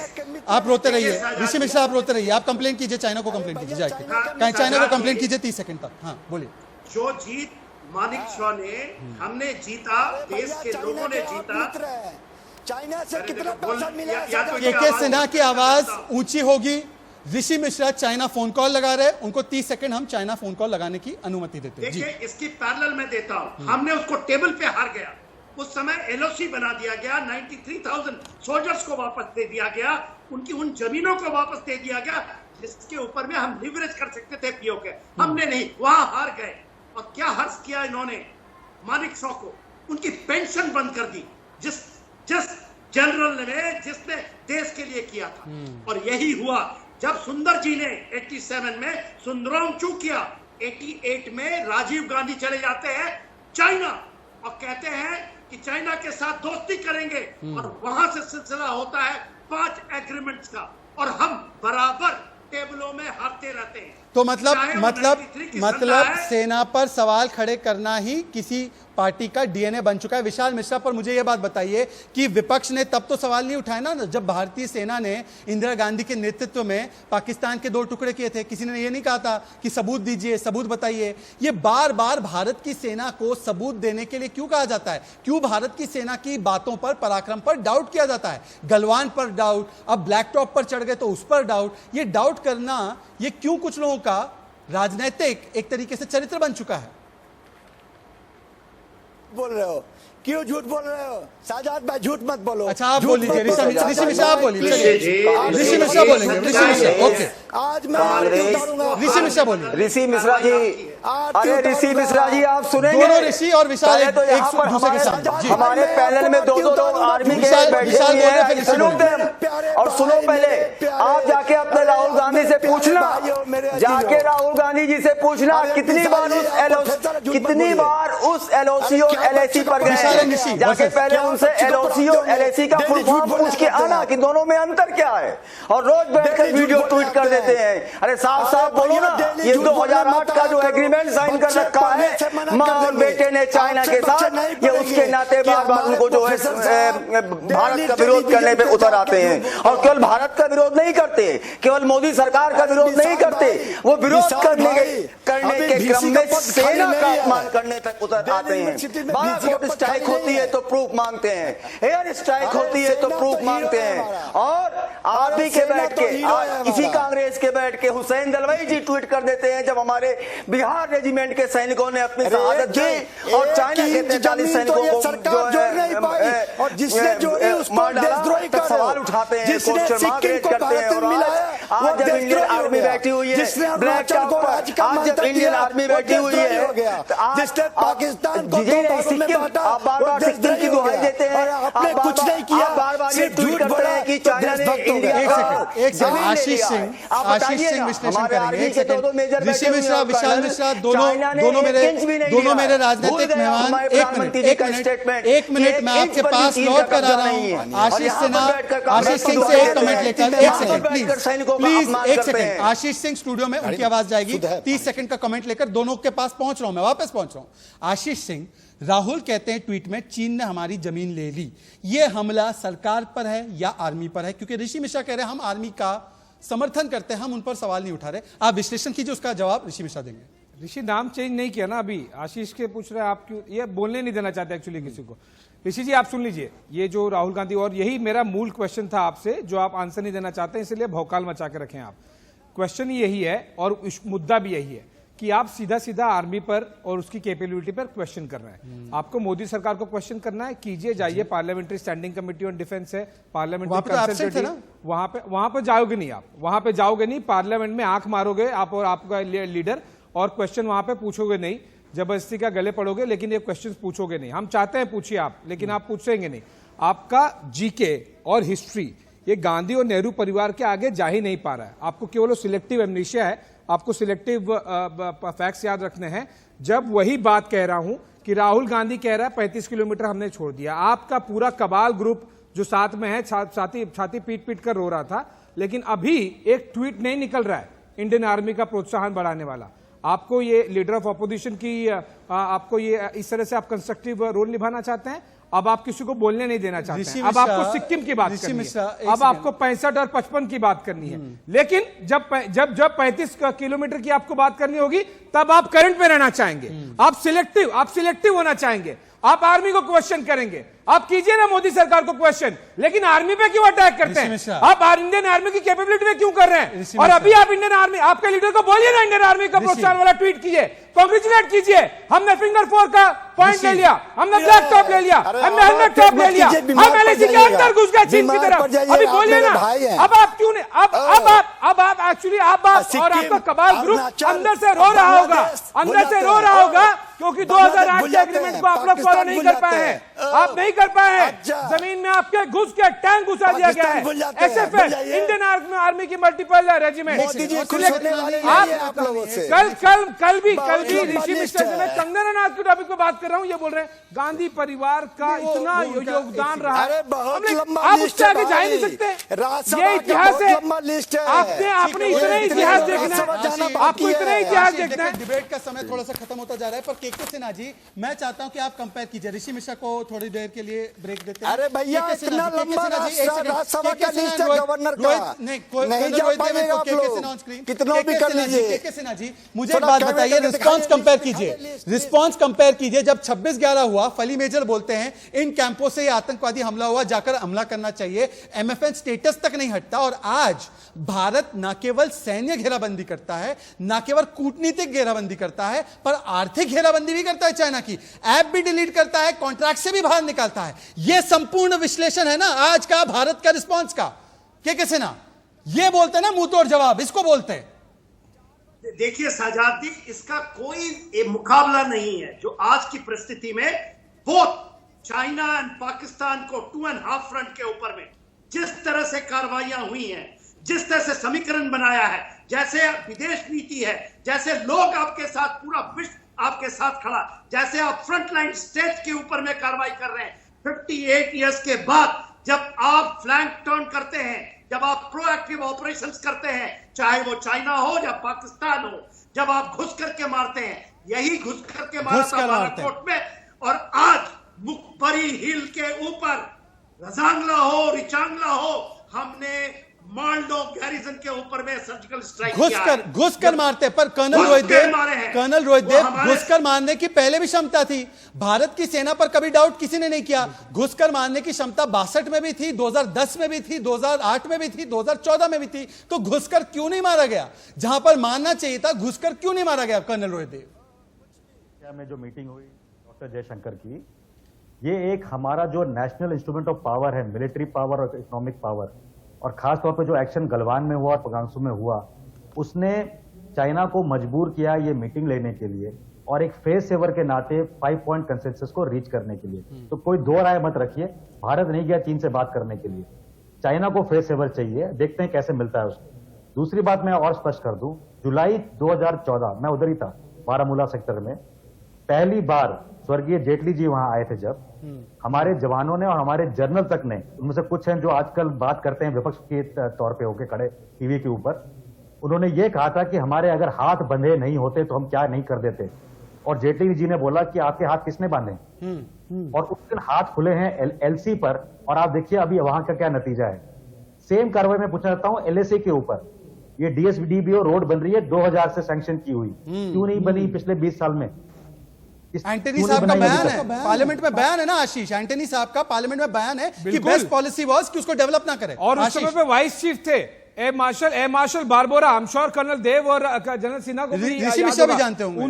आप रोते रहिए ऋषि मिश्रा, आप रोते रहिए। आप कंप्लेंट कीजिए, चाइना को कंप्लेंट कीजिए जाके, कहीं चाइना को कंप्लेंट कीजिए 30 सेकंड तक। हाँ बोलिए। जो जीत मानिक शॉ ने, हमने जीता, देश के लोगों ने जीता। चाइना से कितना पैसा मिला? के सिन्हा की आवाज ऊंची होगी। ऋषि मिश्रा चाइना फोन कॉल लगा रहे, उनको 30 सेकंड हम चाइना फोन कॉल लगाने की अनुमति देते हैं। देखिए इसकी पैरेलल में देता हूं, हमने उसको टेबल पे हार गया। उस समय एलओसी बना दिया गया, 93,000 सोल्जर्स को वापस दे दिया गया, उनकी उन जमीनों को वापस दे दिया गया जिसके ऊपर में हम लिवरेज कर सकते थे पीओ के, हमने नहीं, वहां हार गए। और क्या हर्ष किया इन्होंने मानिक शॉ को, उनकी पेंशन बंद कर दी, जिस जनरल ने, जिसने देश के लिए किया था। और यही हुआ जब सुंदर जी ने 87 में सुंदरोंचू किया, 88 में राजीव गांधी चले जाते हैं चाइना और कहते हैं कि चाइना के साथ दोस्ती करेंगे, और वहां से सिलसिला होता है 5 एग्रीमेंट्स का, और हम बराबर टेबलों में हारते रहते हैं। तो मतलब सेना पर सवाल खड़े करना ही किसी पार्टी का डीएनए बन चुका है। विशाल मिश्रा, पर मुझे यह बात बताइए कि विपक्ष ने तब तो सवाल नहीं उठाया ना जब भारतीय सेना ने इंदिरा गांधी के नेतृत्व में पाकिस्तान के 2 टुकड़े किए थे। किसी ने यह नहीं कहा था कि सबूत दीजिए, सबूत बताइए। ये बार बार भारत की सेना को सबूत देने के लिए क्यों कहा जाता है? क्यों भारत की सेना की बातों पर, पराक्रम पर डाउट किया जाता है? गलवान पर डाउट, अब ब्लैक टॉप पर चढ़ गए तो उस पर डाउट। ये डाउट करना, ये क्यों कुछ लोगों का राजनीतिक एक तरीके से चरित्र बन चुका है? बोल रहे हो, क्यों झूठ बोल रहे हो? शहजाद भाई झूठ मत बोलो। अच्छा आप बोल लीजिए, ऋषि मिश्रा आप बोलिए। ऋषि मिश्रा बोलेंगे, ऋषि मिश्रा, ओके। आज मैं आरती उतारूंगा। ऋषि मिश्रा बोलिए। ऋषि मिश्रा जी, अरे ऋषि मिश्रा जी आप सुनेंगे? दोनों ऋषि और विशाल एक दूसरे के साथ। हमारे पैनल में 2-2 लोग आर्मी के बैठे हुए हैं। सुनो और सुनो, पहले आप जाके अपने राहुल गांधी से पूछना, जाके राहुल गांधी जी से पूछना कितनी बार उस एलओसी और एलएसी पर गए। जाके पहले उनसे एलओसी और एलएसी का फुल फॉर्म पूछ के आना कि दोनों में अंतर क्या है। और रोज बैठकर वीडियो ट्वीट कर देते हैं। अरे साफ साफ बोलो ना, ये 2008 का जो एग्रीमेंट साइन कर रखा है मां और बेटे ने चाइना के साथ, ये उसके नाते बार बार उनको जो है भारत का विरोध करने पे उतर आते हैं। और केवल भारत का विरोध नहीं करते, केवल मोदी सरकार का विरोध नहीं करते, वो विरोध करने के क्रम में सेना का अपमान करने तक उतर आते हैं। स्ट्राइक होती है तो प्रूफ मांगते हैं, एयर स्ट्राइक होती है तो प्रूफ मांगते हैं। और आर्मी के बैठ के, इसी कांग्रेस के बैठ के हुसैन दलवाई जी ट्वीट कर देते हैं जब हमारे बिहार रेजिमेंट के सैनिकों ने अपनी शहादत दी और चाइना के 43 सैनिकों को और जिसने जोड़ी उसको देशद्रोही का सवाल उठाते हैं, क्वेश्चन मार्क रेज करते हैं। और आज जब इंडियन आर्मी बैठी हुई है ब्लैक टॉप पर, आज जब इंडियन आर्मी बैठी हुई है, जिसने पाकिस्तान को आप बार-बार सिक्किम की दुहाई देते हैं, आपने कुछ नहीं किया, बार-बार ये ट्वीट करते हैं कि चाइना ने इंडिया एक सेकंड आशीष सिंह विश्लेषण करेंगे। एक सेकंड ऋषि मिश्रा, विशाल मिश्रा, दोनों मेरे राजनीतिक मेहमान। एक मिनट मैं आपके पास लौट कर आ रहा हूँ। आशीष सिंह से एक कमेंट लेकर, एक सेकंड प्लीज एक सेकंड। आशीष सिंह स्टूडियो में, उनकी आवाज जाएगी। 30 सेकंड का कमेंट लेकर दोनों के पास पहुंच रहा हूं, मैं वापस पहुंच रहा हूं। आशीष सिंह, राहुल कहते हैं ट्वीट में चीन ने हमारी जमीन ले ली, यह हमला सरकार पर है या आर्मी पर है? क्योंकि ऋषि मिश्रा कह रहे हैं हम आर्मी का समर्थन करते हैं, हम उन पर सवाल नहीं उठा रहे। आप विश्लेषण कीजिए, उसका जवाब ऋषि मिश्रा देंगे। ऋषि नाम चेंज नहीं किया ना अभी, आशीष के पूछ रहे हैं आप क्यों, ये बोलने नहीं देना चाहते एक्चुअली किसी को। ऋषि जी आप सुन लीजिए, ये जो राहुल गांधी, और यही मेरा मूल क्वेश्चन था आपसे, जो आप आंसर नहीं देना चाहते इसलिए भौकाल मचा के रखें आप। क्वेश्चन यही है और मुद्दा भी यही है कि आप सीधा सीधा आर्मी पर और उसकी कैपेबिलिटी पर क्वेश्चन कर रहे हैं। आपको मोदी सरकार को क्वेश्चन करना है, कीजिए, जाइए, parliamentary standing committee on defence है, पार्लियामेंट्री कंसल्टेटिव, वहां पे जाओगे नहीं, आप वहां पे जाओगे नहीं, पार्लियामेंट में आंख मारोगे आप और आपका लीडर, और क्वेश्चन वहां पे पूछोगे नहीं, जबरदस्ती का गले पड़ोगे, लेकिन ये क्वेश्चन पूछोगे नहीं। हम चाहते हैं पूछिए आप, लेकिन आप पूछेंगे नहीं। आपका जीके और हिस्ट्री ये गांधी और नेहरू परिवार के आगे जा ही नहीं पा रहा है। आपको केवल सिलेक्टिव एमनेशिया है, आपको सिलेक्टिव फैक्ट्स याद रखने हैं। जब वही बात कह रहा हूं कि राहुल गांधी कह रहा है 35 किलोमीटर हमने छोड़ दिया, आपका पूरा कबाल ग्रुप जो साथ में है छाती पीट पीट कर रो रहा था, लेकिन अभी एक ट्वीट नहीं निकल रहा है इंडियन आर्मी का प्रोत्साहन बढ़ाने वाला। आपको ये लीडर ऑफ अपोजिशन की आपको ये इस तरह से आप कंस्ट्रक्टिव रोल निभाना चाहते हैं। अब आप किसी को बोलने नहीं देना चाहते हैं। अब आपको सिक्किम की बात करनी है, अब आपको 65 और 55 की बात करनी है। लेकिन जब 35 किलोमीटर की आपको बात करनी होगी तब आप करंट में रहना चाहेंगे, आप सिलेक्टिव होना चाहेंगे, आप आर्मी को क्वेश्चन करेंगे। आप कीजिए ना मोदी सरकार को क्वेश्चन, लेकिन आर्मी पे क्यों अटैक करते हैं? आप इंडियन आर्मी की कैपेबिलिटी पे क्यों कर रहे हैं? और अभी आप इंडियन आर्मी, आपके लीडर को बोलिए ना इंडियन आर्मी का प्रोत्साहन वाला ट्वीट कीजिए, कांग्रेचुलेट कीजिए। हमने फिंगर 4 का पॉइंट ले लिया, हमने ब्लैक टॉप ले लिया, हमने हेलमेट टॉप ले लिया, हम एलएसी के अंदर घुस गए चीन की तरफ। अभी बोलिए ना, अब आप क्यों नहीं, अब आप एक्चुअली आप और आपका कबाल ग्रुप अंदर से रो रहा होगा, क्योंकि 2008 के एग्रीमेंट को आप लोग फॉलो नहीं कर पाए हैं, आप नहीं कर पाए हैं। जमीन में आपके घुस के टैंक घुसा दिया गया है, एसएफएल इंडियन आर्मी की मल्टीपल रेजिमेंट। कल भी ऋषि मिश्रा से मैं कंगना रनौत के टॉपिक पे बात कर रहा हूं, ये बोल रहे हैं गांधी परिवार का इतना योगदान रहा है, आप उससे आगे जा ही नहीं सकते। ये इतिहास है, आपने इतना इतिहास देखना है, आपको इतना इतिहास देखना है। डिबेट का समय थोड़ा सा खत्म होता जा रहा है, पर केके सिन्हा जी मैं चाहता हूं कि आप कंपेयर कीजिए। ऋषि मिश्रा को थोड़ी देर के लिए ब्रेक देते हैं। अरे भैया इतना लंबा राज्यसभा का लिस्ट है गवर्नर का, नहीं जा पाएंगे आप लोग, कितना भी कर लीजिए। केके सिन्हा जी मुझे एक बात बताइए, रिस्पांस कंपेयर कीजिए। जब 26/11 हुआ, फली मेजर बोलते हैं इन कैंपों से आतंकवादी हमला हुआ, जाकर हमला करना चाहिए, एमएफएन स्टेटस तक नहीं हटता। और आज भारत न केवल सैन्य घेराबंदी करता है, न केवल कूटनीतिक घेराबंदी करता है, पर आर्थिक घेराबंदी भी करता है। चाइना की ऐप भी डिलीट करता है, कॉन्ट्रैक्ट से भी बाहर निकालता है। यह संपूर्ण विश्लेषण है ना आज का भारत का रिस्पांस का। केके सिन्हा ये बोलते हैं ना मुंह तोड़ जवाब, इसको बोलते हैं। देखिए शाहजादी, इसका कोई मुकाबला नहीं है जो आज की परिस्थिति में बोथ चाइना एंड पाकिस्तान को 2.5 फ्रंट के ऊपर में जिस तरह से कार्रवाइयां हुई हैं, जिस तरह से समीकरण बनाया है, जैसे विदेश नीति है, जैसे लोग आपके साथ, पूरा विश्व आपके साथ खड़ा, जैसे आप फ्रंटलाइन स्टेट के ऊपर में कार्रवाई कर रहे हैं। 58 इयर्स के बाद जब आप फ्लैंक टर्न करते हैं, जब आप प्रोएक्टिव ऑपरेशंस करते हैं, चाहे वो चाइना हो या पाकिस्तान हो, जब आप घुस करके मारते हैं, यही घुस करके मारा था बालाकोट में, और आज मुखपरी हिल के ऊपर रजांगला हो, रिचांगला हो, हमने मालडो गैरिसन के ऊपर में सर्जिकल स्ट्राइक घुसकर मारते। पर कर्नल रोहितदेव घुसकर मारने की पहले भी क्षमता थी। भारत की सेना पर कभी डाउट किसी ने नहीं किया। घुसकर मारने की क्षमता 62 में भी थी, 2010 में भी थी, 2008 में भी थी, 2014 में भी थी। तो घुसकर क्यों नहीं मारा गया? जहां पर मारना चाहिए था, घुसकर क्यों नहीं मारा गया? कर्नल रोहितदेव में जो मीटिंग हुई डॉक्टर जयशंकर की, ये एक हमारा जो नेशनल इंस्ट्रूमेंट ऑफ पावर है, मिलिट्री पावर और इकोनॉमिक पावर, और खास तौर पे जो एक्शन गलवान में हुआ और पगांसू में हुआ, उसने चाइना को मजबूर किया ये मीटिंग लेने के लिए, और एक फेस सेवर के नाते 5 पॉइंट कंसेंसस को रीच करने के लिए। तो कोई दो राय मत रखिए, भारत नहीं गया चीन से बात करने के लिए, चाइना को फेस सेवर चाहिए, देखते हैं कैसे मिलता है उसको। दूसरी बात मैं और स्पष्ट कर दूं, जुलाई 2014 मैं उधर ही था, बारामूला सेक्टर में, पहली बार स्वर्गीय जेटली जी वहां आए थे, जब हमारे जवानों ने और हमारे जनरल तक ने, उनमें से कुछ हैं जो आजकल बात करते हैं विपक्ष के तौर पे होके खड़े टीवी के ऊपर, उन्होंने ये कहा था कि हमारे अगर हाथ बंधे नहीं होते तो हम क्या नहीं कर देते। और जेटली जी ने बोला कि आपके हाथ किसने बांधे? और उस दिन हाथ खुले हैं एलसी पर, और आप देखिए अभी वहां का क्या नतीजा है। सेम कार्रवाई में पूछना चाहता हूं एलएसी के ऊपर, ये डीएसडीबीओ रोड बन रही है 2000 से सैंक्शन की हुई, क्यों नहीं बनी पिछले 20 साल में? एंटनी साहब का बयान है, पार्लियामेंट में बयान है ना आशीष, एंटनी साहब का पार्लियामेंट में बयान है कि बेस्ट पॉलिसी वाज कि उसको डेवलप ना करे। और उस समय पे वाइस चीफ थे air marshal Barbora, I am sure colonel Dev और जनरल सिन्हा को भी ऋषि मिश्रा भी जानते होंगे।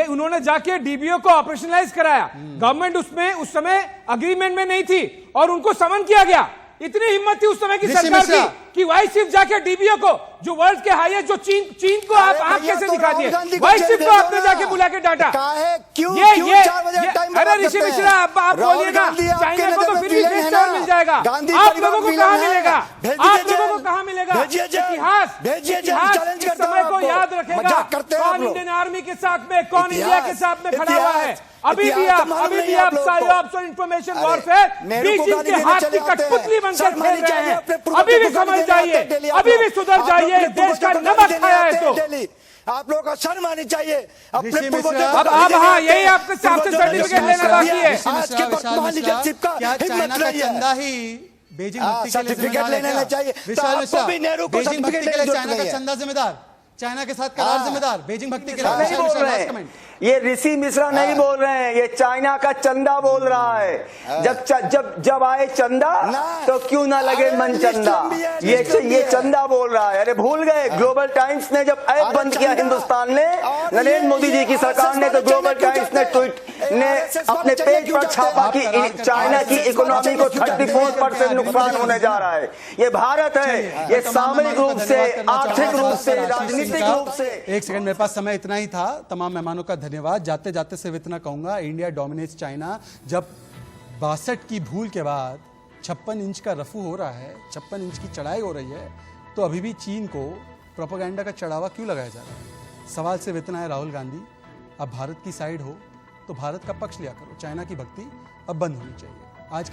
उन्होंने जाके डीबीओ को ऑपरेशनलाइज कराया। गवर्नमेंट उसमें उस समय अग्रीमेंट में नहीं थी और उनको समन किया गया। इतनी हिम्मत थी उस समय की सरकार की कि वाइस चीफ जाके डीबीओ को, जो वर्ल्ड के हाईएस्ट, जो चीन को आप आंख कैसे दिखा दिए, वाइस चीफ को आपने जाके बुला के डांटा। अरे ऋषि मिश्रा आप बोलिए ना, चाइना को तो फिर भी फेस्टिवल मिल जाएगा, आप लोगों को कहां मिलेगा? आप लोगों को कहां मिलेगा? इतिहास इस समय को याद रखेगा कौन इंडियन आर्मी के साथ में, कौन इंडिया के साथ में खड़ा हुआ है। अभी भी आप साइबर्स और इंफॉर्मेशन वॉरफेयर बीजिंग के हाथ की कठपुतली बनकर खेल रहे हैं। अभी भी समझ जाइए, अभी भी सुधर जाइए, देश का नमक खाया है तो आप लोगों को शर्म आनी चाहिए। अब हाँ, यही आपके साथ सर्टिफिकेट लेना बाकी है। क्या चाइना का चंदा ही बीजिंग भक्ति के लिए जिम्मेदार है? विशाल मिश्रा, बीजिंग भक्ति के लिए चाइना का चंदा जिम्मेदार, चाइना के साथ करार जिम्मेदार, बीजिंग भक्ति के लिए? नहीं बोल रहे हैं, ये ऋषि मिश्रा नहीं बोल रहे हैं, ये चाइना का चंदा बोल रहा है। जब आए चंदा तो क्यों ना लगे मन चंदा, ये चंदा बोल रहा है। अरे भूल गए, ग्लोबल टाइम्स ने जब ऐप बंद किया हिंदुस्तान ने, नरेंद्र मोदी जी की सरकार ने, तो ग्लोबल टाइम्स ने अपने पेज पर छापा कि चाइना की इकोनॉमी को 34% नुकसान होने जा रहा है। ये भारत है, ये सामरिक रूप से, आर्थिक रूप से, राजनीतिक रूप से। एक सेकंड, मेरे पास समय इतना ही था। तमाम मेहमानों का धन्यवाद। जाते जाते सिर्फ इतना कहूंगा, इंडिया डोमिनेट्स चाइना जब 62 की भूल के बाद 56 इंच का रफू हो रहा है, 56 इंच की चढ़ाई हो रही है, तो अभी भी चीन को प्रोपेगेंडा का चढ़ावा क्यों लगाया जा रहा है? सवाल सिर्फ इतना है, राहुल गांधी, अब भारत की साइड हो तो भारत का पक्ष लिया करो। चाइना की भक्ति अब बंद होनी चाहिए। आज